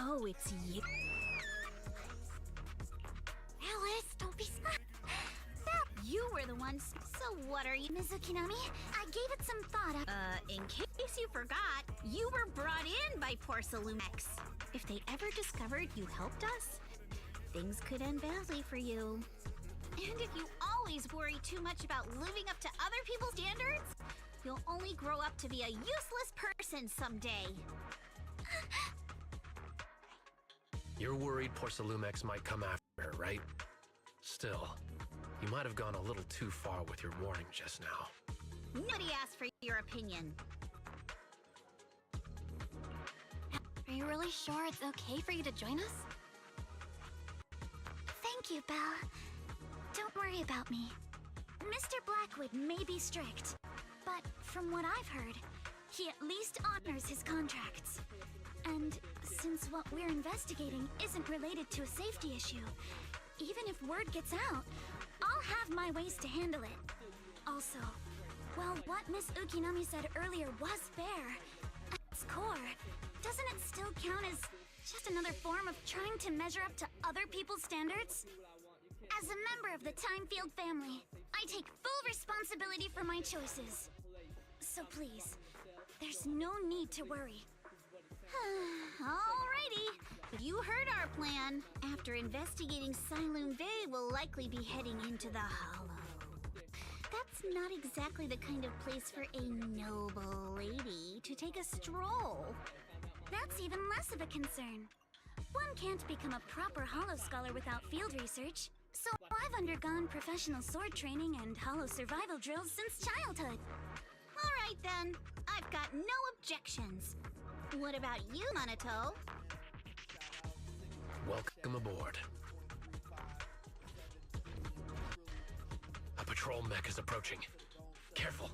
Oh, it's you. Alice, don't be smart. You were the ones. So what are you? Mizukinami, I gave it some thought. In case you forgot, you were brought in by Porcelumex. If they ever discovered you helped us, things could end badly for you. And if you always worry too much about living up to other people's standards, you'll only grow up to be a useless person someday. You're worried Porcelumex might come after her, right? Still, you might have gone a little too far with your warning just now. Nobody asked for your opinion. Are you really sure it's okay for you to join us? Thank you, Belle. Don't worry about me. Mr. Blackwood may be strict, but from what I've heard, he at least honors his contracts. And since what we're investigating isn't related to a safety issue, even if word gets out, I'll have my ways to handle it. Also, while what Miss Ukinami said earlier was fair, at its core, doesn't it still count as just another form of trying to measure up to other people's standards? As a member of the Timefield family, I take full responsibility for my choices. So please, there's no need to worry. Alrighty, but you heard our plan. After investigating Siloon Bay, we'll likely be heading into the Hollow. That's not exactly the kind of place for a noble lady to take a stroll. That's even less of a concern. One can't become a proper Hollow scholar without field research, so I've undergone professional sword training and Hollow survival drills since childhood. Alright then, I've got no objections. What about you, Monato? Welcome aboard. A patrol mech is approaching. Careful.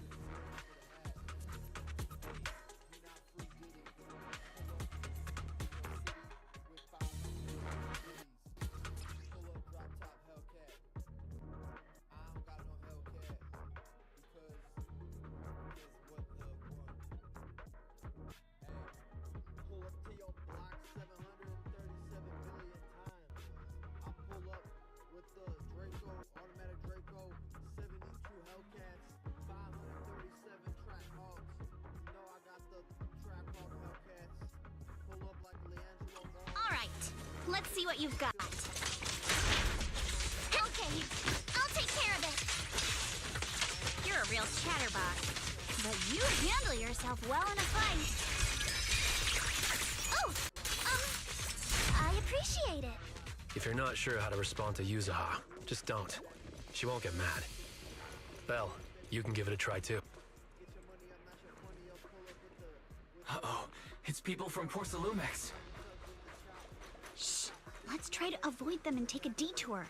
Let's see what you've got. Okay, I'll take care of it. You're a real chatterbox, but you handle yourself well in a fight. Oh, I appreciate it. If you're not sure how to respond to Yuzaha, just don't. She won't get mad. Belle, you can give it a try too. Uh-oh, it's people from Porcelumex. Shh! Let's try to avoid them and take a detour.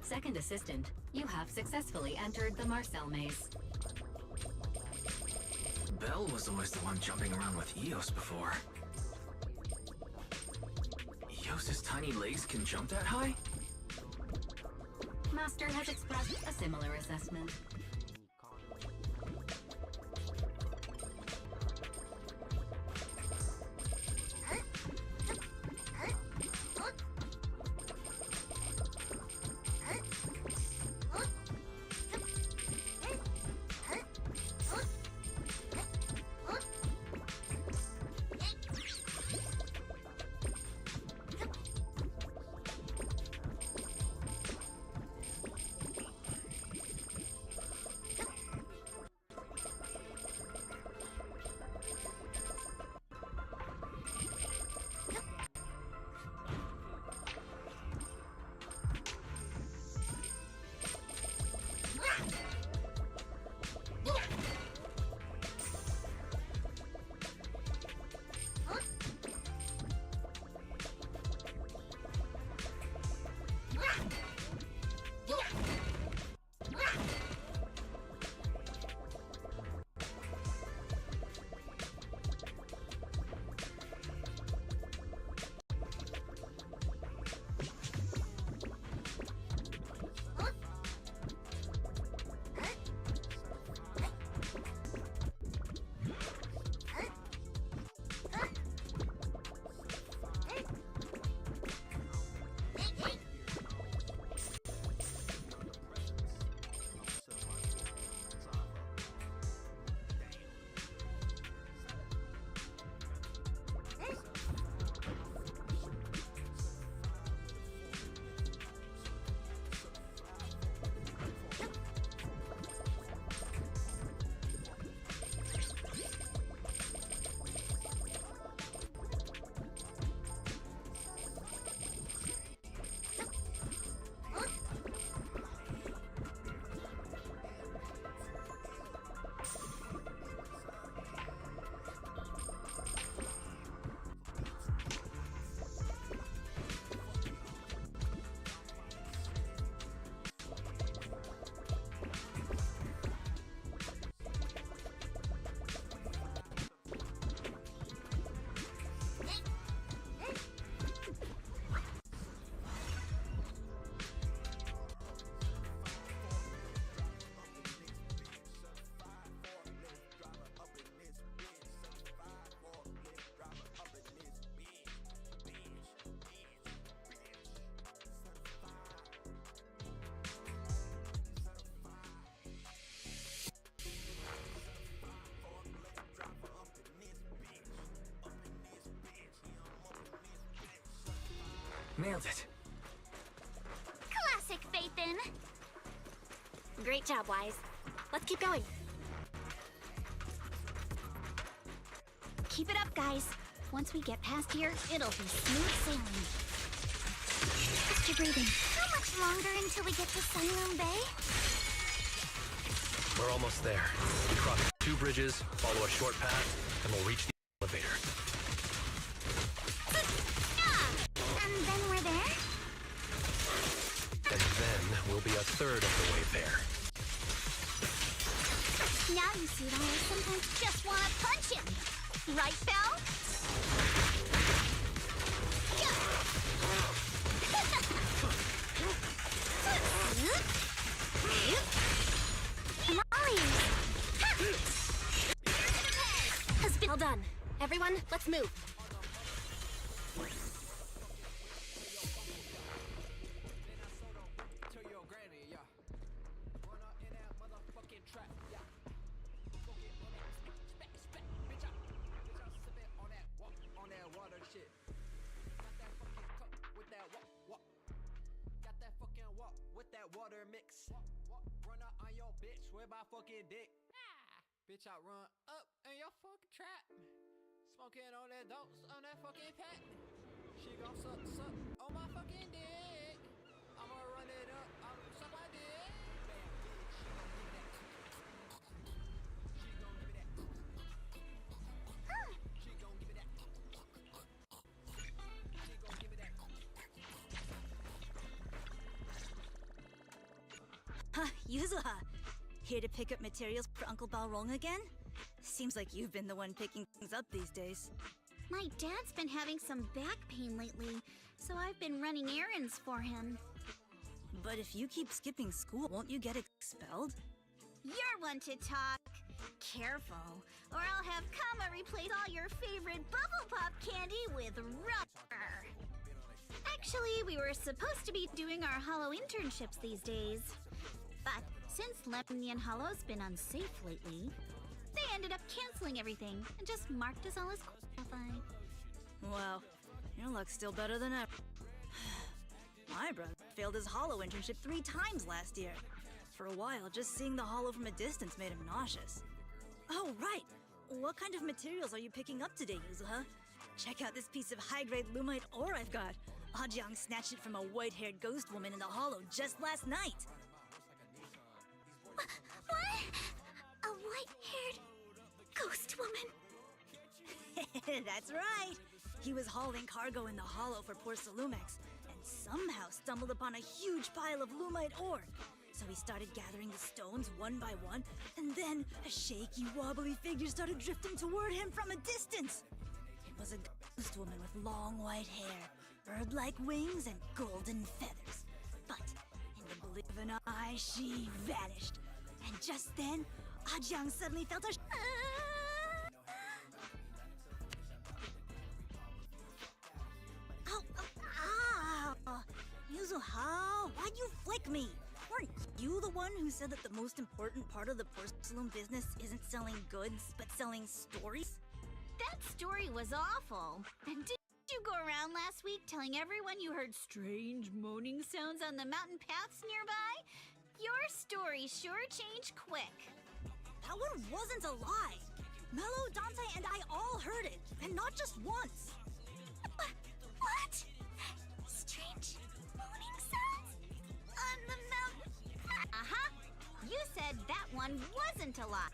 Second assistant, you have successfly entered the Marcel maze. Belle was always the one jumping around with Eos before. Eos's tiny legs can jump that high? Master has expressed a similar assessment. Nailed it. Classic, Phaethon. Great job, Wise. Let's keep going. Keep it up, guys. Once we get past here, it'll be smooth sailing. Just your breathing. How much longer until we get to Siloam Bay? We're almost there. We cross 2 bridges, follow a short path, and we'll reach the elevator. And then we're there? And then we'll be a third of the way there. Now you see why I sometimes just want to punch him. Right, Belle? Well done. Everyone, let's move. Bitch, I run up in your fucking trap. Smoking on that dope, on that fucking pack. She gon' suck on my fucking dick. I'ma run it up, I'll suck my dick. Bad bitch, she gon' give me that. She gon' give me that. She gon' give me that. Yuzuha, here to pick up materials for Uncle Balrog again? Seems like you've been the one picking things up these days. My dad's been having some back pain lately, so I've been running errands for him. But if you keep skipping school, won't you get expelled? You're one to talk. Careful, or I'll have Kama replace all your favorite Bubble Pop candy with rubber. Actually, we were supposed to be doing our Hollow internships these days. But since Lemnian Hollow's been unsafe lately, they ended up canceling everything and just marked us all as qualified. Wow, your luck's still better than ever. My brother failed his Hollow internship 3 times last year. For a while, just seeing the Hollow from a distance made him nauseous. Oh, right! What kind of materials are you picking up today, Yuzuha? Check out this piece of high-grade Lumite ore I've got. Ajang snatched it from a white-haired ghost woman in the Hollow just last night. What? A white-haired ghost woman? That's right! He was hauling cargo in the Hollow for poor Salumex, and somehow stumbled upon a huge pile of Lumite ore. So he started gathering the stones one by one, and then a shaky, wobbly figure started drifting toward him from a distance. It was a ghost woman with long white hair, bird-like wings, and golden feathers. But in the blink of an eye, she vanished. And just then, Ajang suddenly felt a Ow! Yuzuha, why'd you flick me? Weren't you the one who said that the most important part of the porcelain business isn't selling goods, but selling stories? That story was awful. And did you go around last week telling everyone you heard strange moaning sounds on the mountain paths nearby? Your story sure changed quick. That one wasn't a lie. Mello, Dante, and I all heard it, and not just once. What? Strange moaning sounds? On the mountain? Uh-huh. You said that one wasn't a lie.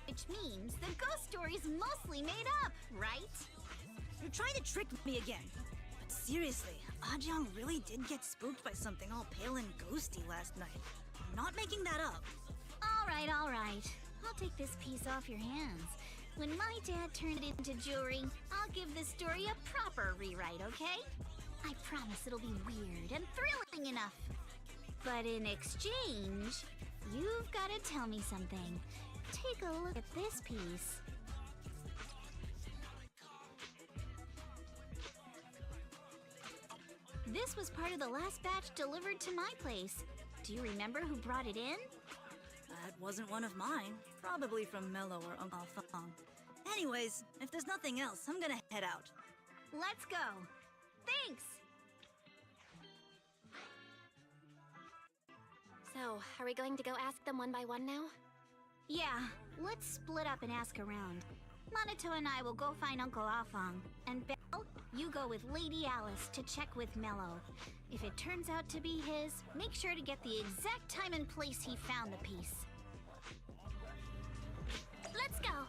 Which means the ghost story's mostly made up, right? You're trying to trick me again. But seriously, Ajang really did get spooked by something all pale and ghosty last night. I'm not making that up. All right. I'll take this piece off your hands. When my dad turned it into jewelry, I'll give this story a proper rewrite, okay? I promise it'll be weird and thrilling enough. But in exchange, you've got to tell me something. Take a look at this piece. This was part of the last batch delivered to my place. Do you remember who brought it in? That wasn't one of mine. Probably from Mello or Uncle Fong. Anyways, if there's nothing else, I'm gonna head out. Let's go. Thanks! So, are we going to go ask them one by one now? Yeah, let's split up and ask around. Monato and I will go find Uncle Afong. And Belle, you go with Lady Alice to check with Mello. If it turns out to be his, make sure to get the exact time and place he found the piece. Let's go.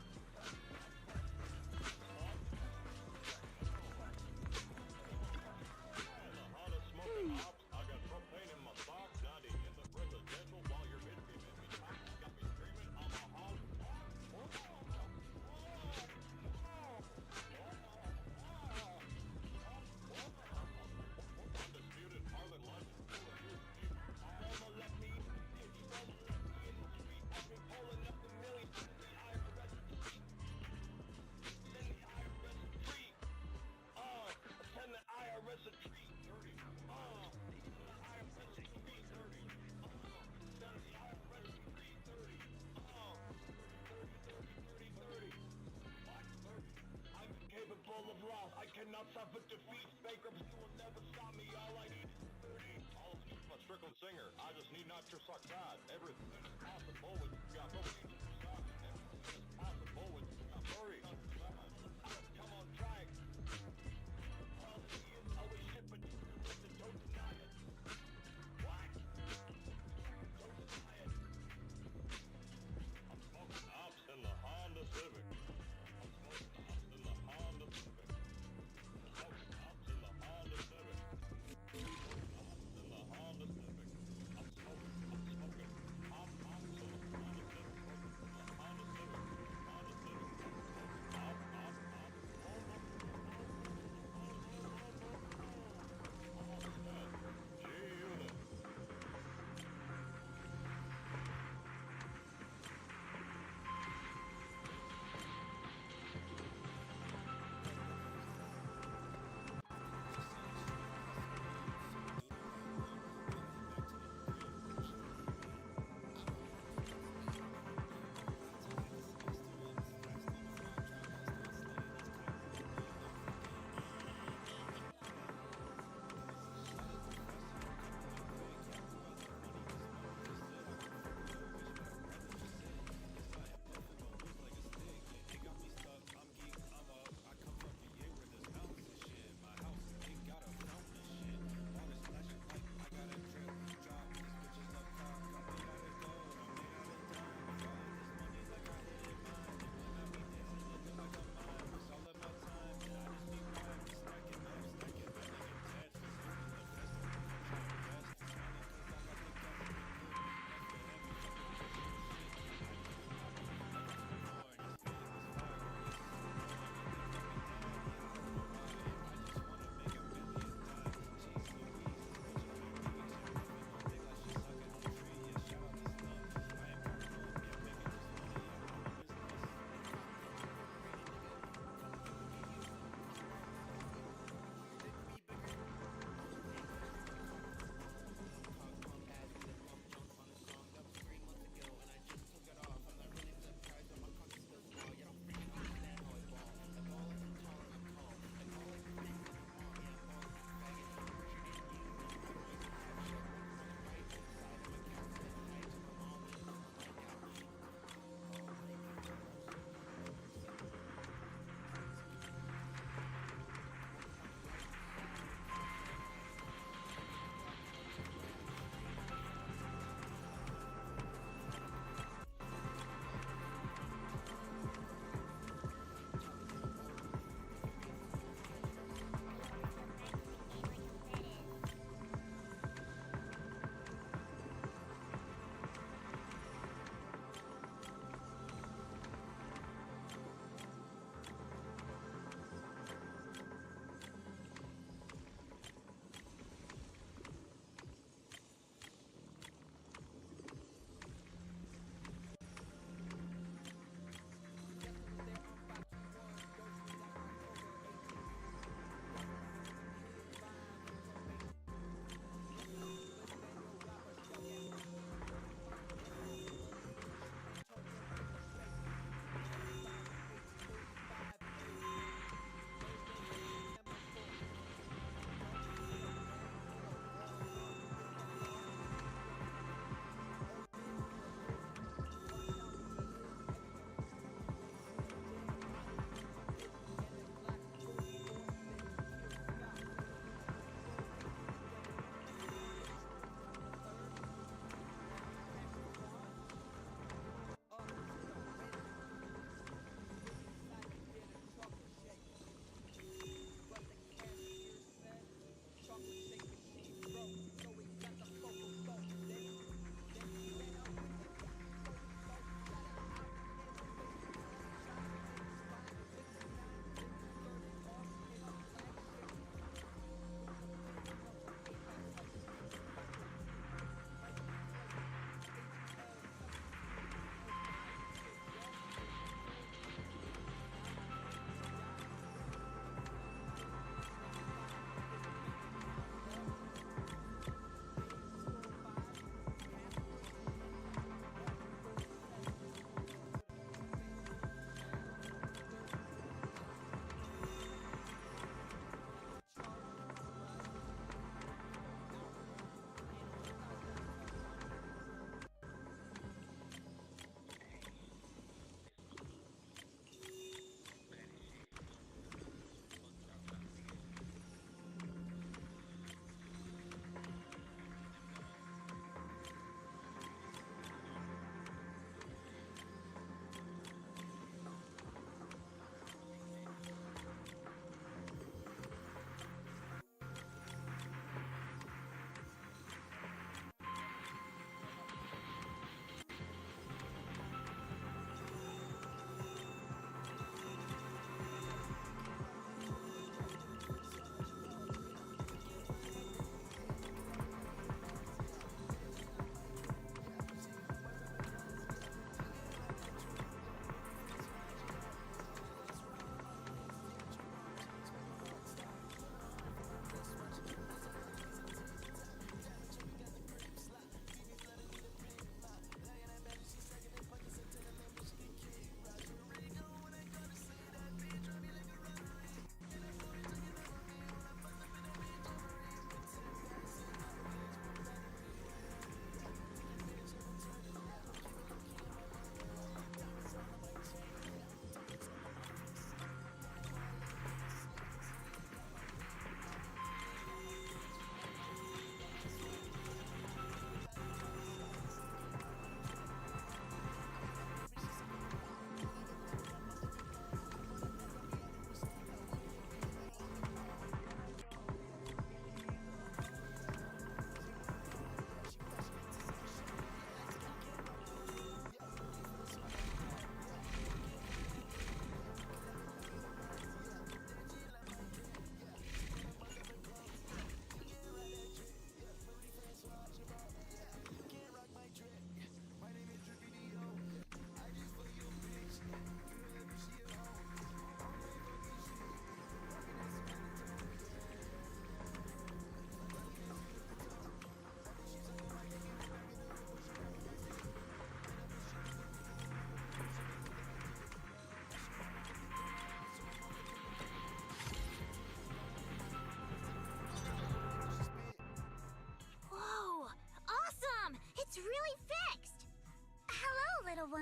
Cannot suffer defeat. Bankruptcy will never stop me. All I need is 30. I'll keep a Strickland singer. I just need not your suck God. Everything is possible with God. Everything is possible with God. Hurry. Come on, try it. Always shipping. Don't deny it. What? Don't deny it. I'm smoking ops in the Honda Civic. I'm smoking ops in the Honda Civic.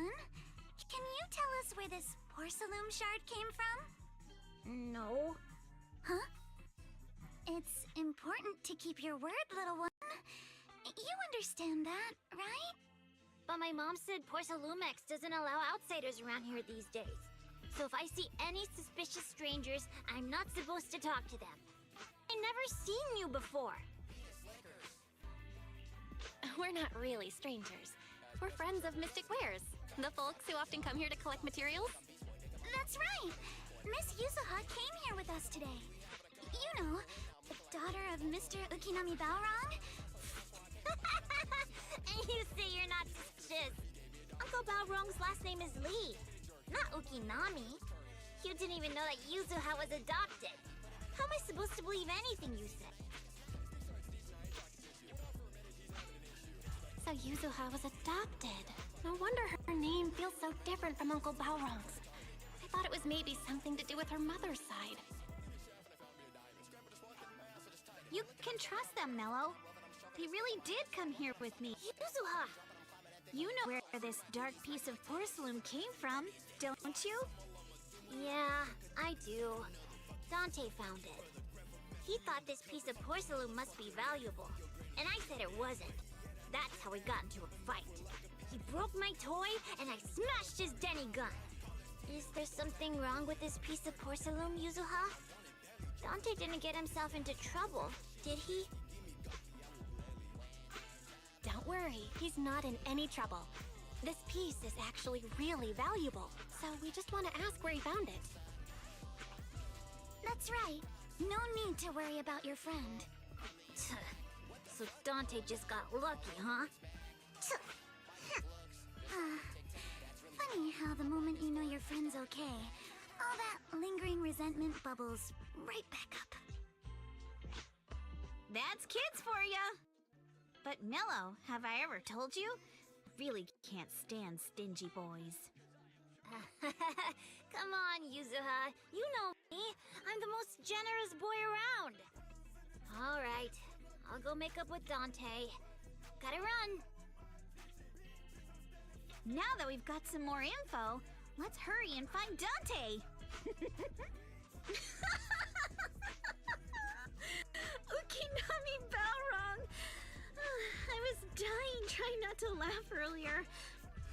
One, can you tell us where this porcelain shard came from? No. Huh? It's important to keep your word, little one. You understand that, right? But my mom said Porcelumex doesn't allow outsiders around here these days. So if I see any suspicious strangers, I'm not supposed to talk to them. I never seen you before. We're not really strangers. We're friends of Mystic Wares, the folks who often come here to collect materials. That's right! Miss Yuzuha came here with us today. You know, the daughter of Mr. Ukinami Balrog. And you say you're not suspicious. Uncle Balrog's last name is Lee, not Ukinami. You didn't even know that Yuzuha was adopted. How am I supposed to believe anything you say? So Yuzuha was adopted. No wonder her name feels so different from Uncle Balrog's. I thought it was maybe something to do with her mother's side. You can trust them, Mello. They really did come here with me. Yuzuha! You know where this dark piece of porcelain came from, don't you? Yeah, I do. Dante found it. He thought this piece of porcelain must be valuable, and I said it wasn't. That's how we got into a fight. He broke my toy, and I smashed his Denny gun. Is there something wrong with this piece of porcelain, Yuzuha? Dante didn't get himself into trouble, did he? Don't worry, he's not in any trouble. This piece is actually really valuable, so we just want to ask where he found it. That's right. No need to worry about your friend. So Dante just got lucky, huh? Funny how the moment you know your friend's okay, all that lingering resentment bubbles right back up. That's kids for ya! But Mello, have I ever told you? Really can't stand stingy boys. Come on, Yuzuha. You know me. I'm the most generous boy around. All right. I'll go make up with Dante. Gotta run. Now that we've got some more info, let's hurry and find Dante. Ukinami Balrog. I was dying trying not to laugh earlier.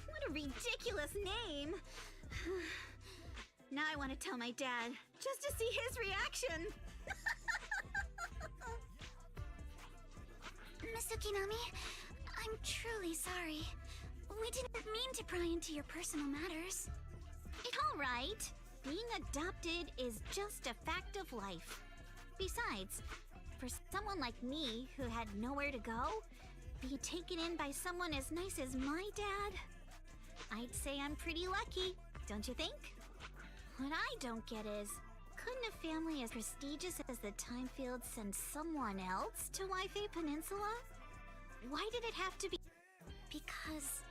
What a ridiculous name. Now I want to tell my dad, just to see his reaction. Miss Ukinami, I'm truly sorry. We didn't mean to pry into your personal matters. It's all right. Being adopted is just a fact of life. Besides, for someone like me who had nowhere to go, be taken in by someone as nice as my dad, I'd say I'm pretty lucky, don't you think? What I don't get is, couldn't a family as prestigious as the Timefields send someone else to Waifei Peninsula? Why did it have to be? Because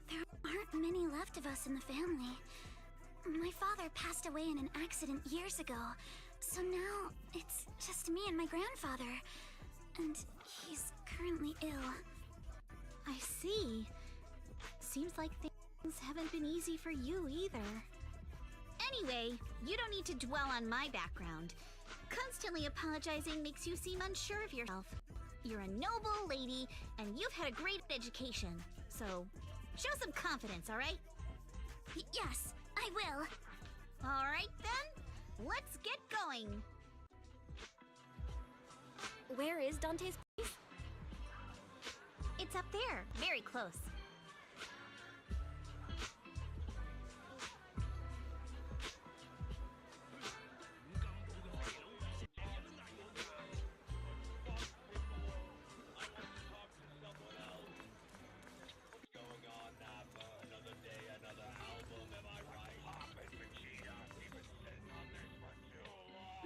there aren't many left of us in the family. My father passed away in an accident years ago, so now it's just me and my grandfather. And he's currently ill. I see. Seems like things haven't been easy for you either. Anyway, you don't need to dwell on my background. Constantly apologizing makes you seem unsure of yourself. You're a noble lady, and you've had a great education. So, show some confidence, alright? Yes, I will. Alright then, let's get going. Where is Dante's place? It's up there, very close.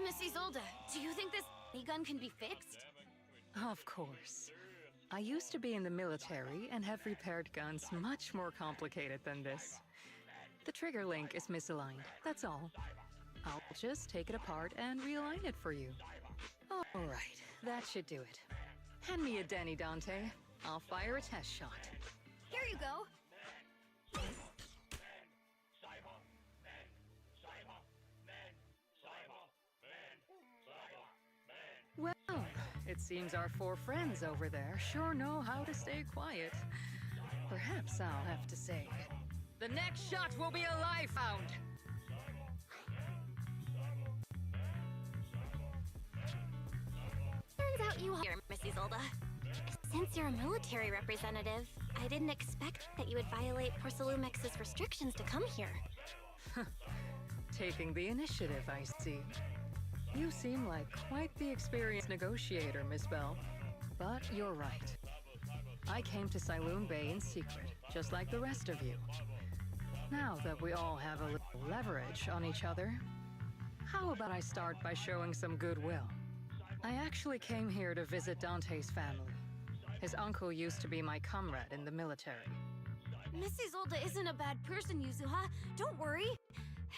Miss Isolde, do you think this gun can be fixed? Of course. I used to be in the military and have repaired guns much more complicated than this. The trigger link is misaligned, that's all. I'll just take it apart and realign it for you. All right, that should do it. Hand me a Denny, Dante. I'll fire a test shot. Here you go. It seems our four friends over there sure know how to stay quiet. Perhaps I'll have to say, the next shot will be a life found. Turns out you are here, Miss Isolde. Since you're a military representative, I didn't expect that you would violate Porcelumex's restrictions to come here. Taking the initiative, I see. You seem like quite the experienced negotiator, Miss Bell. But you're right. I came to Siloon Bay in secret, just like the rest of you. Now that we all have a little leverage on each other, how about I start by showing some goodwill? I actually came here to visit Dante's family. His uncle used to be my comrade in the military. Miss Isolde isn't a bad person, Yuzuha. Don't worry.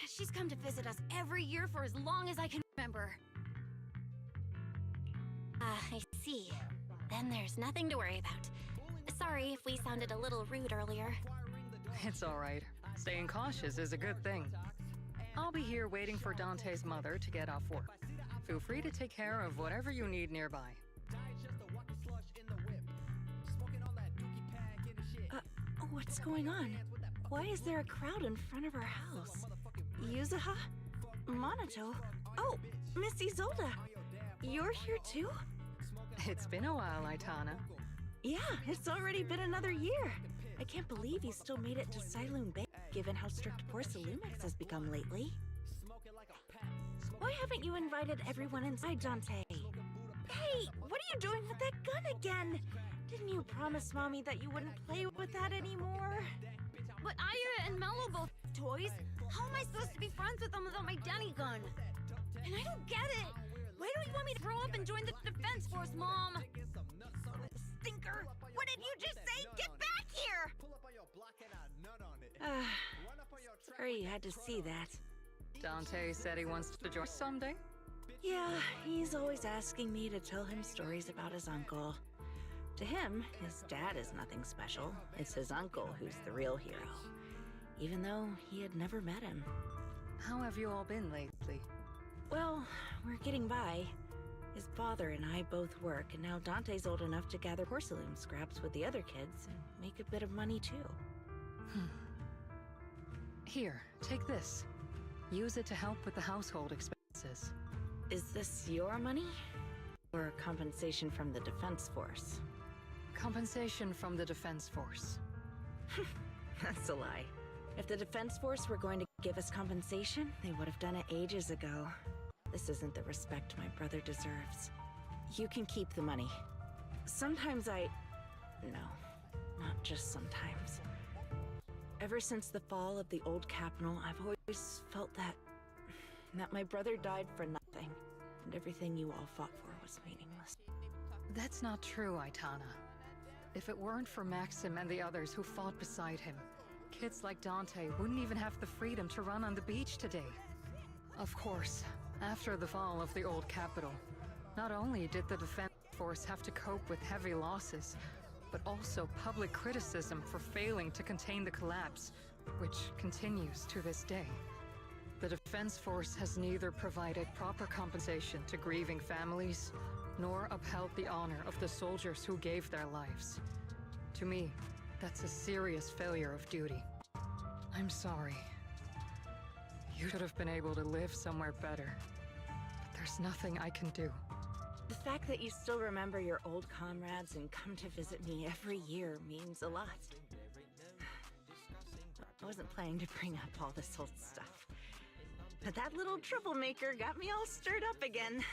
She's come to visit us every year for as long as I can remember. I see. Then there's nothing to worry about. Sorry if we sounded a little rude earlier. It's all right. Staying cautious is a good thing. I'll be here waiting for Dante's mother to get off work. Feel free to take care of whatever you need nearby. What's going on? Why is there a crowd in front of our house? Yuzuha? Monato? Oh, Miss Isolde! You're here too? It's been a while, Aitana. Yeah, it's already been another year. I can't believe you still made it to Siloon Bay, given how strict Porcelumex has become lately. Why haven't you invited everyone inside, Dante? Hey, what are you doing with that gun again? Didn't you promise Mommy that you wouldn't play with that anymore? But Aya and Mello both toys. How am I supposed to be friends with them without my Danny gun? And I don't get it. Why don't you want me to grow up and join the Defense Force, Mom? Stinker! What did you just say? Get back here! Sorry you had to see that. Dante said he wants to join someday? Yeah, he's always asking me to tell him stories about his uncle. To him, his dad is nothing special. It's his uncle who's the real hero. Even though he had never met him. How have you all been lately? Well, we're getting by. His father and I both work, and now Dante's old enough to gather porcelain scraps with the other kids and make a bit of money too. Here, take this. Use it to help with the household expenses. Is this your money? Or compensation from the Defense Force? Compensation from the Defense Force. That's a lie. If the Defense Force were going to give us compensation, they would have done it ages ago. This isn't the respect my brother deserves. You can keep the money. Sometimes No, not just sometimes. Ever since the fall of the old capital, I've always felt that my brother died for nothing, and everything you all fought for was meaningless. That's not true, Aitana. If it weren't for Maxim and the others who fought beside him, kids like Dante wouldn't even have the freedom to run on the beach today. Of course, after the fall of the old capital, not only did the Defense Force have to cope with heavy losses, but also public criticism for failing to contain the collapse, which continues to this day. The Defense Force has neither provided proper compensation to grieving families, nor upheld the honor of the soldiers who gave their lives. To me, that's a serious failure of duty. I'm sorry. You should have been able to live somewhere better. But there's nothing I can do. The fact that you still remember your old comrades and come to visit me every year means a lot. I wasn't planning to bring up all this old stuff, but that little troublemaker got me all stirred up again.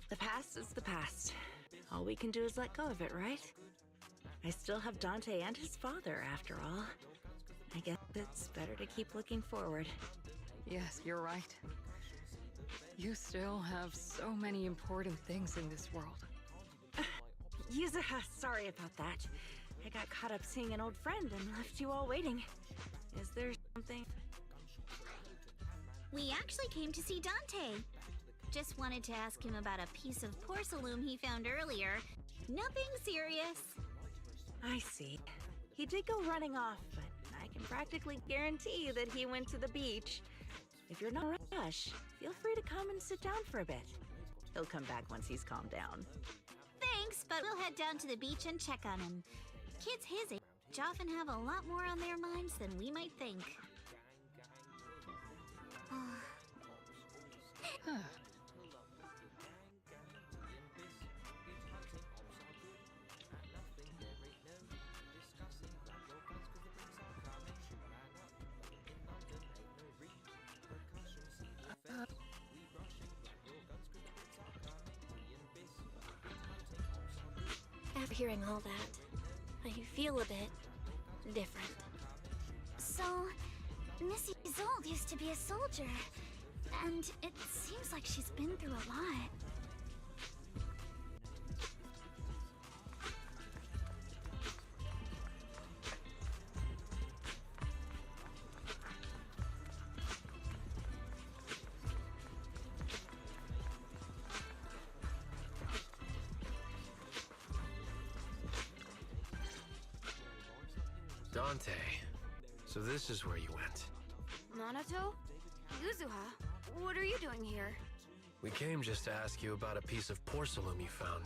The past is the past. All we can do is let go of it, right? I still have Dante and his father, after all. I guess it's better to keep looking forward. Yes, you're right. You still have so many important things in this world. Yuzuha, sorry about that. I got caught up seeing an old friend and left you all waiting. Is there something? We actually came to see Dante. Just wanted to ask him about a piece of porcelain he found earlier. Nothing serious. I see. He did go running off, but I can practically guarantee that he went to the beach. If you're not in a rush, feel free to come and sit down for a bit. He'll come back once he's calmed down. Thanks, but we'll head down to the beach and check on him. Kids his age often have a lot more on their minds than we might think. After hearing all that, I feel a bit different. So, Missy Zold used to be a soldier, and it seems like she's been through a lot. Dante, so this is where you went. Minato? Yuzuha? What are you doing here? We came just to ask you about a piece of porcelain you found.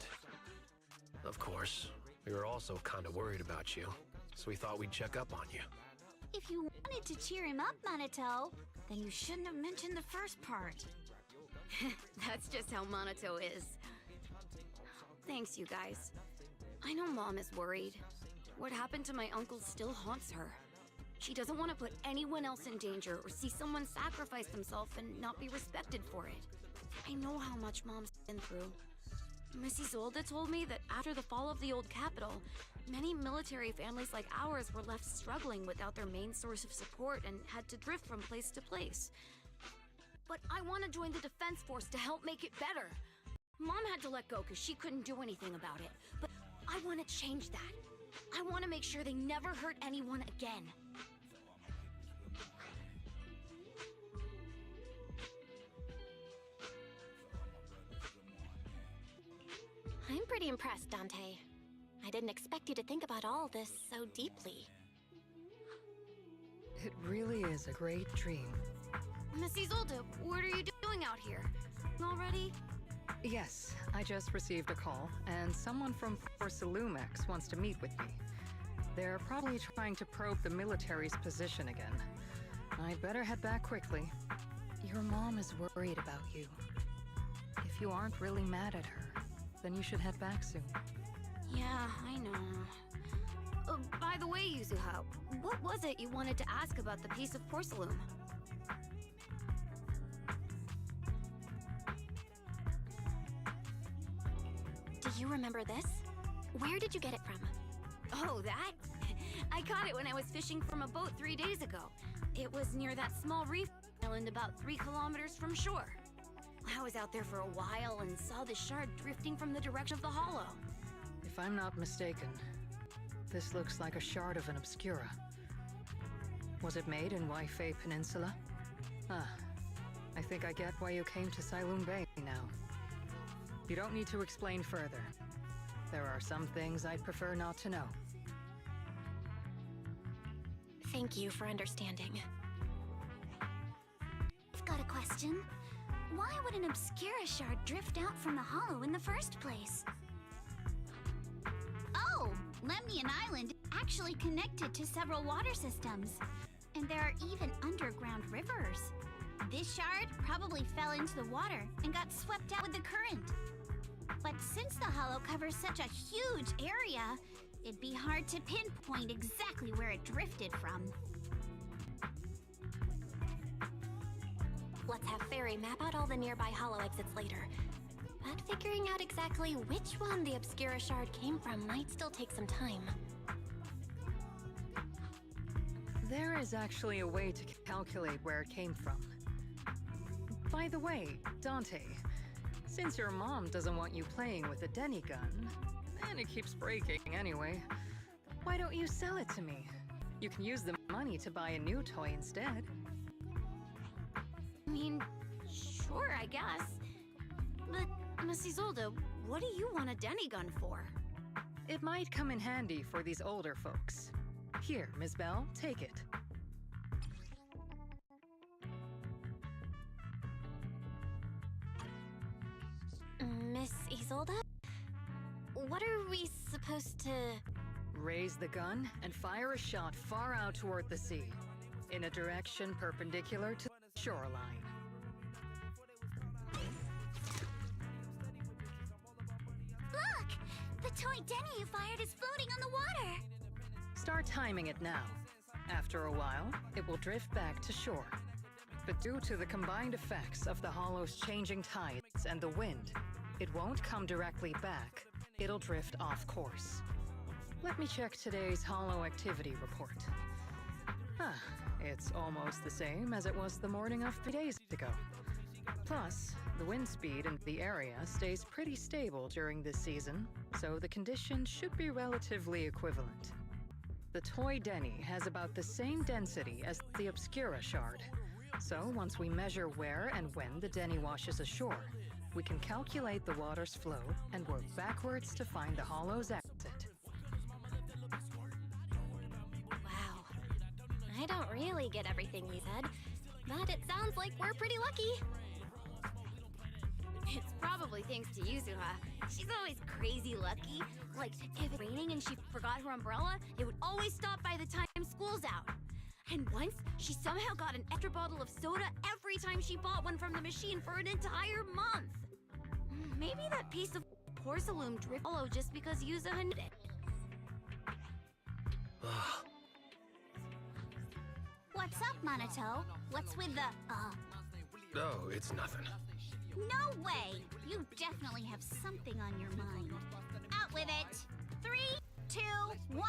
Of course, we were also kind of worried about you, so we thought we'd check up on you. If you wanted to cheer him up, Minato, then you shouldn't have mentioned the first part. That's just how Minato is. Thanks, you guys. I know Mom is worried. What happened to my uncle still haunts her. She doesn't want to put anyone else in danger or see someone sacrifice themselves and not be respected for it. I know how much Mom's been through. Mrs. Zolda told me that after the fall of the old capital, many military families like ours were left struggling without their main source of support and had to drift from place to place. But I want to join the defense force to help make it better. Mom had to let go because she couldn't do anything about it, but I want to change that. I want to make sure they never hurt anyone again. I'm pretty impressed, Dante. I didn't expect you to think about all this so deeply. It really is a great dream. Mrs. Zolda, what are you doing out here? Already? Yes, I just received a call, and someone from Porcelumex wants to meet with me. They're probably trying to probe the military's position again. I'd better head back quickly. Your mom is worried about you. If you aren't really mad at her, then you should head back soon. Yeah, I know. By the way, Yuzuha, what was it you wanted to ask about the piece of porcelain? Do you remember this? Where did you get it from? Oh, that? I caught it when I was fishing from a boat 3 days ago. It was near that small reef island about 3 kilometers from shore. I was out there for a while and saw the shard drifting from the direction of the hollow. If I'm not mistaken, this looks like a shard of an Obscura. Was it made in Waifei Peninsula? Ah, I think I get why you came to Sailoon Bay now. You don't need to explain further. There are some things I'd prefer not to know. Thank you for understanding. I've got a question. Why would an Obscura shard drift out from the hollow in the first place? Oh, Lemnian Island is actually connected to several water systems. And there are even underground rivers. This shard probably fell into the water and got swept out with the current. But since the hollow covers such a huge area, it'd be hard to pinpoint exactly where it drifted from. Let's have Fairy map out all the nearby hollow exits later. But figuring out exactly which one the Obscura shard came from might still take some time. There is actually a way to calculate where it came from. By the way, Dante, since your mom doesn't want you playing with a Denny gun, and it keeps breaking anyway, why don't you sell it to me? You can use the money to buy a new toy instead. I mean, sure, I guess. But, Mrs. Zolda, what do you want a Denny gun for? It might come in handy for these older folks. Here, Ms. Bell, take it. what are we supposed to... Raise the gun and fire a shot far out toward the sea, in a direction perpendicular to the shoreline. Look! The toy Denny you fired is floating on the water! Start timing it now. After a while, it will drift back to shore. But due to the combined effects of the hollow's changing tides and the wind, it won't come directly back. It'll drift off course. Let me check today's hollow activity report. It's almost the same as it was the morning of 3 days ago. Plus, the wind speed in the area stays pretty stable during this season, so the conditions should be relatively equivalent. The toy Denny has about the same density as the Obscura shard. So once we measure where and when the Denny washes ashore, we can calculate the water's flow and work backwards to find the hollow's exit. Wow. I don't really get everything you said, but it sounds like we're pretty lucky. It's probably thanks to Yuzuha. She's always crazy lucky. Like, if it's raining and she forgot her umbrella, it would always stop by the time school's out. And once, she somehow got an extra bottle of soda every time she bought one from the machine for an entire month. Maybe that piece of porcelain dripped hollow just because Yuzuha did it. What's up, Monato? What's with the, Oh, it's nothing. No way! You definitely have something on your mind. Out with it! 3, 2, 1!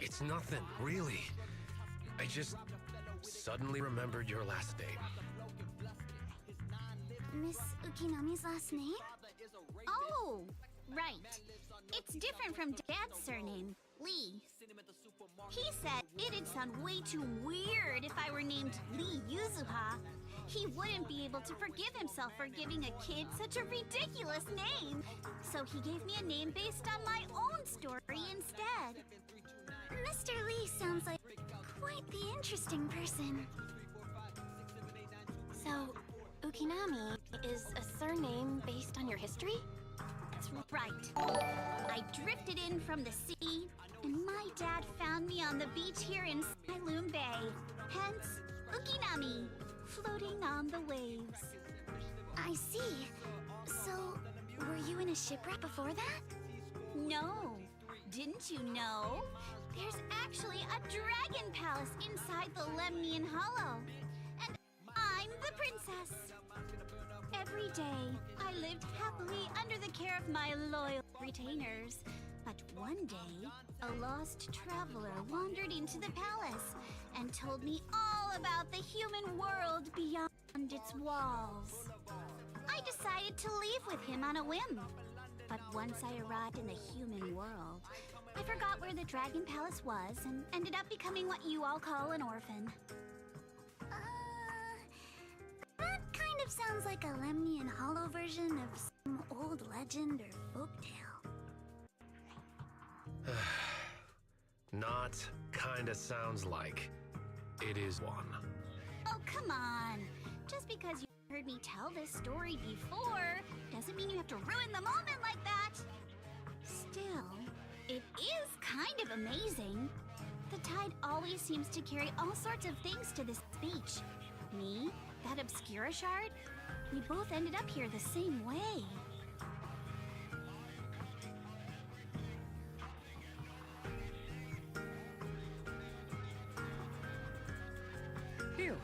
It's nothing, really. I just suddenly remembered your last name. Miss Ukinami's last name? Oh, right. It's different from Dad's surname, Lee. He said it'd sound way too weird if I were named Lee Yuzuha. He wouldn't be able to forgive himself for giving a kid such a ridiculous name. So he gave me a name based on my own story instead. Mr. Lee sounds like quite the interesting person. So, Ukinami is a surname based on your history? That's right. I drifted in from the sea, and my dad found me on the beach here in Sailoon Bay. Hence, Ukinami, floating on the waves. I see. So, were you in a shipwreck before that? No. Didn't you know? There's actually a dragon palace inside the Lemnian Hollow. And I'm the princess. Every day, I lived happily under the care of my loyal retainers. But one day, a lost traveler wandered into the palace and told me all about the human world beyond its walls. I decided to leave with him on a whim. But once I arrived in the human world, I forgot where the Dragon Palace was and ended up becoming what you all call an orphan. That kind of sounds like a Lemnian Hollow version of some old legend or folktale. Not kinda sounds like. It is one. Oh, come on. Just because you heard me tell this story before doesn't mean you have to ruin the moment like that. Still, it is kind of amazing. The tide always seems to carry all sorts of things to this beach. Me, that Obscura shard, we both ended up here the same way. Phew.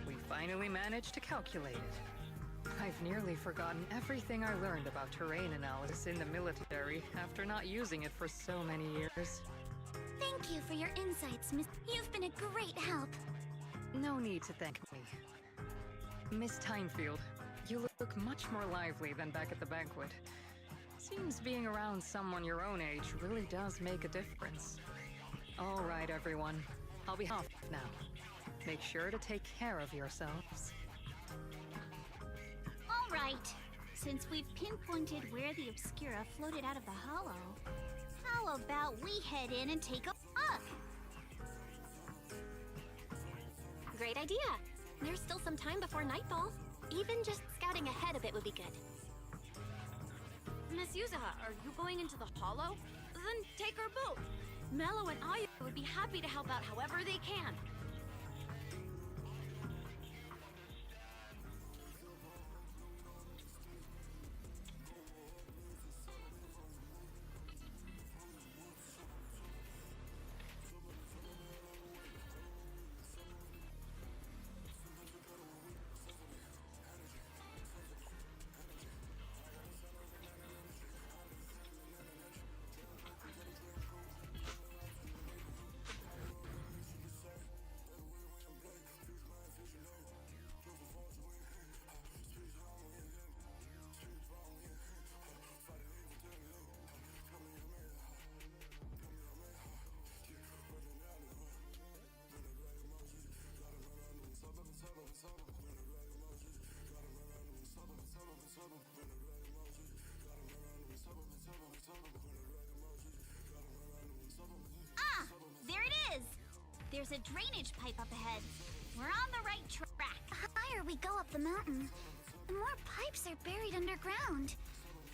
We finally managed to calculate it. I've nearly forgotten everything I learned about terrain analysis in the military after not using it for so many years. Thank you for your insights, Miss. You've been a great help. No need to thank me. Miss Timefield, you look much more lively than back at the banquet. Seems being around someone your own age really does make a difference. All right, everyone. I'll be off now. Make sure to take care of yourselves. All right. Since we've pinpointed where the Obscura floated out of the hollow, how about we head in and take a look? Great idea. There's still some time before nightfall. Even just scouting ahead a bit would be good. Miss Yuzaha, are you going into the Hollow? Then take our boat. Mello and I would be happy to help out however they can. Ah, there it is! There's a drainage pipe up ahead. We're on the right track. The higher we go up the mountain, the more pipes are buried underground.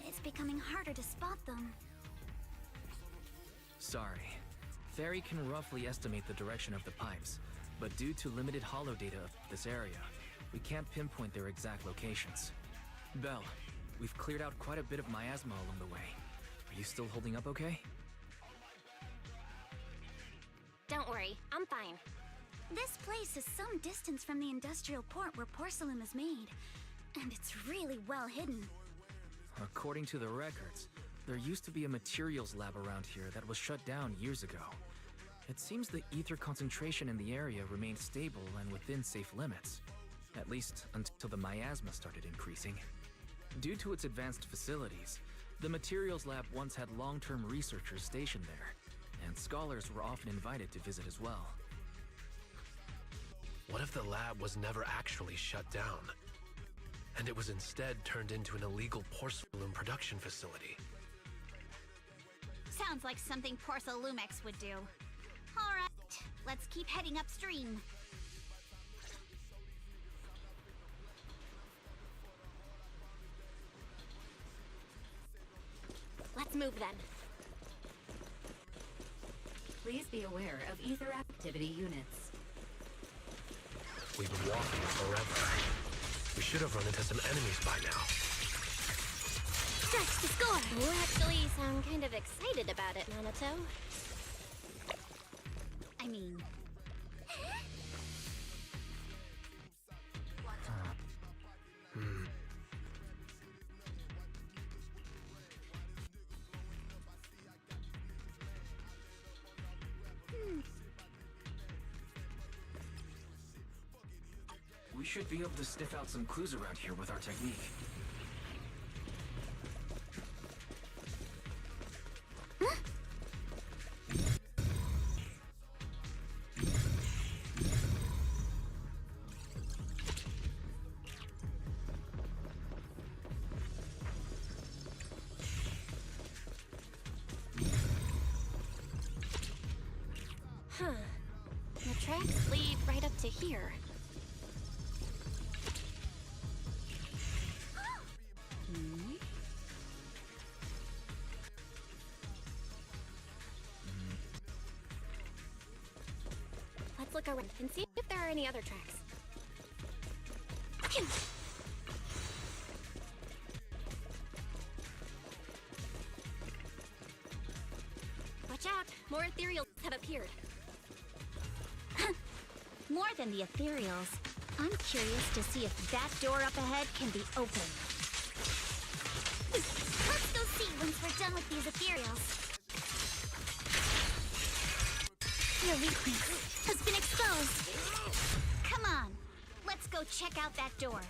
It's becoming harder to spot them. Sorry. Fairy can roughly estimate the direction of the pipes, but due to limited holo data of this area, we can't pinpoint their exact locations. Belle, we've cleared out quite a bit of miasma along the way. Are you still holding up okay? Don't worry, I'm fine. This place is some distance from the industrial port where porcelain is made, and it's really well hidden. According to the records, there used to be a materials lab around here that was shut down years ago. It seems the ether concentration in the area remained stable and within safe limits, at least until the miasma started increasing. Due to its advanced facilities, the materials lab once had long-term researchers stationed there, and scholars were often invited to visit as well. What if the lab was never actually shut down, and it was instead turned into an illegal porcelain production facility? Sounds like something Porcelumex would do. Alright, let's keep heading upstream. Let's move then. Please be aware of ether activity units. We've been walking forever. We should have run into some enemies by now. Stretch the score! You actually sound kind of excited about it, Nanato. I mean... We should be able to sniff out some clues around here with our technique. Huh. The tracks lead right up to here. Let's look around and see if there are any other tracks. Watch out! More ethereals have appeared. More than the ethereals. I'm curious to see if that door up ahead can be opened. Let's go see once we're done with these ethereals. Your weakness has been exposed. Come on, let's go check out that door.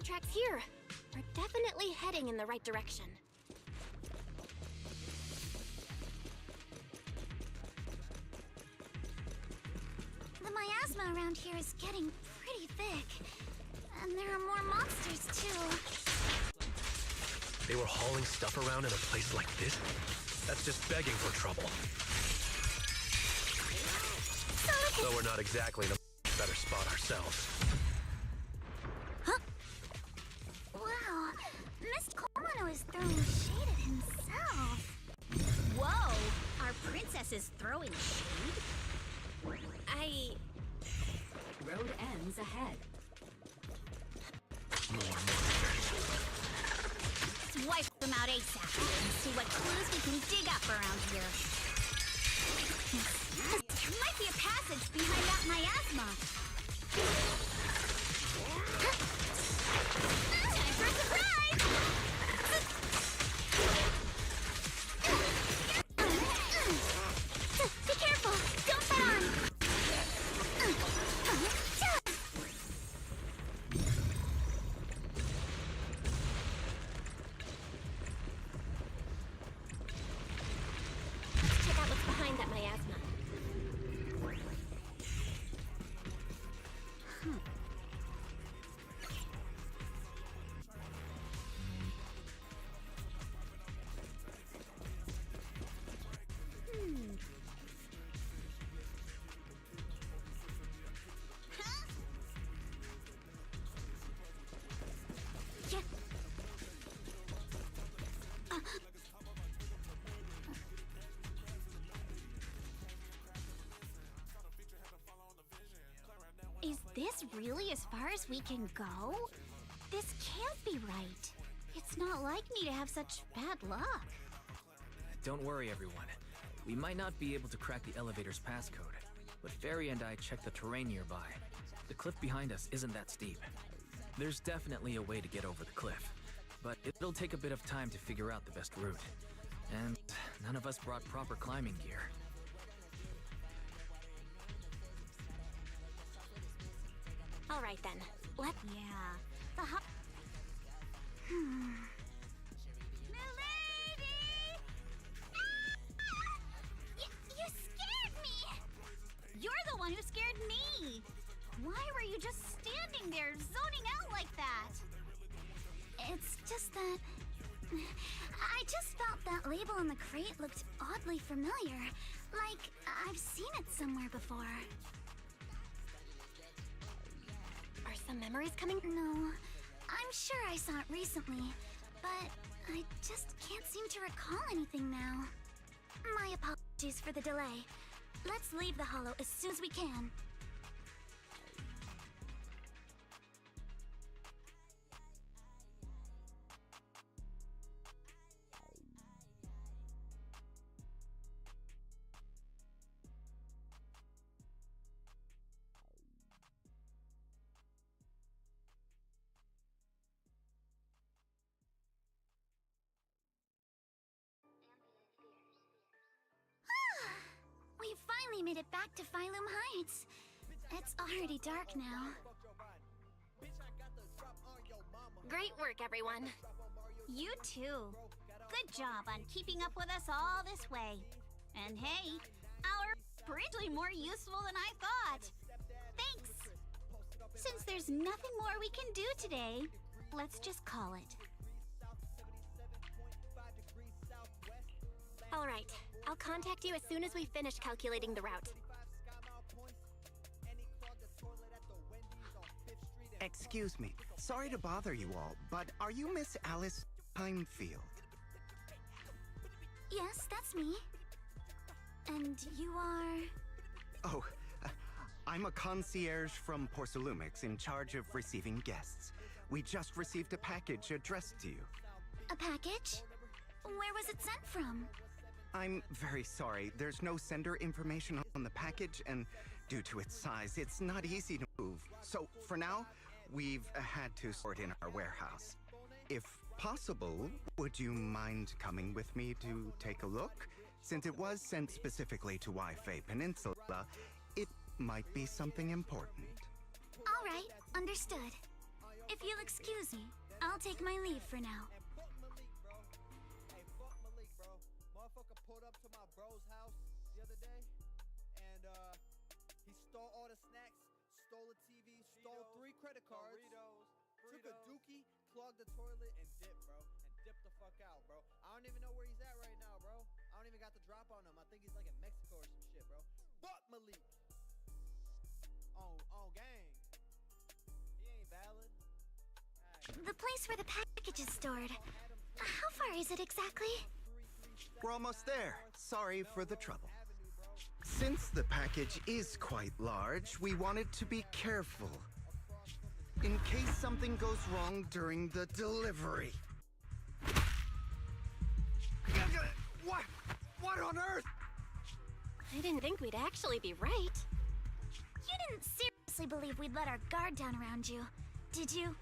tracks here. We're definitely heading in the right direction. The miasma around here is getting pretty thick. And there are more monsters, too. They were hauling stuff around in a place like this? That's just begging for trouble. Though we're not exactly in a better spot ourselves. Huh? Wow, Mr. Komono is throwing shade at himself. Whoa! Our princess is throwing shade? Road ends ahead. Let's wipe them out ASAP and see what clues we can dig up around here. There might be a passage behind that miasma. Time for a surprise! Be careful! Don't bet on! Let's check out what's behind that miasma. Is this really as far as we can go? This can't be right. It's not like me to have such bad luck. Don't worry, everyone. We might not be able to crack the elevator's passcode, but Fairy and I checked the terrain nearby. The cliff behind us isn't that steep. There's definitely a way to get over the cliff, but it'll take a bit of time to figure out the best route. And none of us brought proper climbing gear. All right then. Yeah. The You scared me! You're the one who scared me! Why were you just standing there, zoning out like that? It's just that... I just felt that label on the crate looked oddly familiar. Like, I've seen it somewhere before. Are some memories coming? No, I'm sure I saw it recently, but I just can't seem to recall anything now. My apologies for the delay. Let's leave the hollow as soon as we can. We finally made it back to Phylum Heights. It's already dark now. Great work, everyone. You too. Good job on keeping up with us all this way. And hey, our pretty more useful than I thought. Thanks. Since there's nothing more we can do today, let's just call it. All right. I'll contact you as soon as we finish calculating the route. Excuse me. Sorry to bother you all, but are you Miss Alice Highfield? Yes, that's me. And you are... Oh, I'm a concierge from Porcelumix in charge of receiving guests. We just received a package addressed to you. A package? Where was it sent from? I'm very sorry. There's no sender information on the package, and due to its size, it's not easy to move. So, for now, we've had to store it in our warehouse. If possible, would you mind coming with me to take a look? Since it was sent specifically to Wi-Fi Peninsula, it might be something important. All right, understood. If you'll excuse me, I'll take my leave for now. Motherfucker pulled up to my bro's house the other day, and he stole all the snacks, stole a TV, stole 3 credit cards, took a dookie, clogged the toilet, and dipped, bro. And dipped the fuck out, bro. I don't even know where he's at right now, bro. I don't even got the drop on him. I think he's like in Mexico or some shit, bro. Fuck Malik. On gang. He ain't valid. The place where the package is stored. How far is it exactly? We're almost there. Sorry for the trouble. Since the package is quite large, we wanted to be careful. In case something goes wrong during the delivery. What on earth? I didn't think we'd actually be right. You didn't seriously believe we'd let our guard down around you, did you?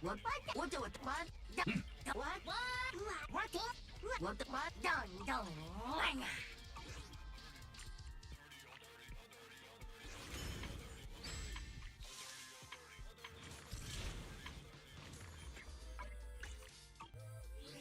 What? What? What? What? What? What? What?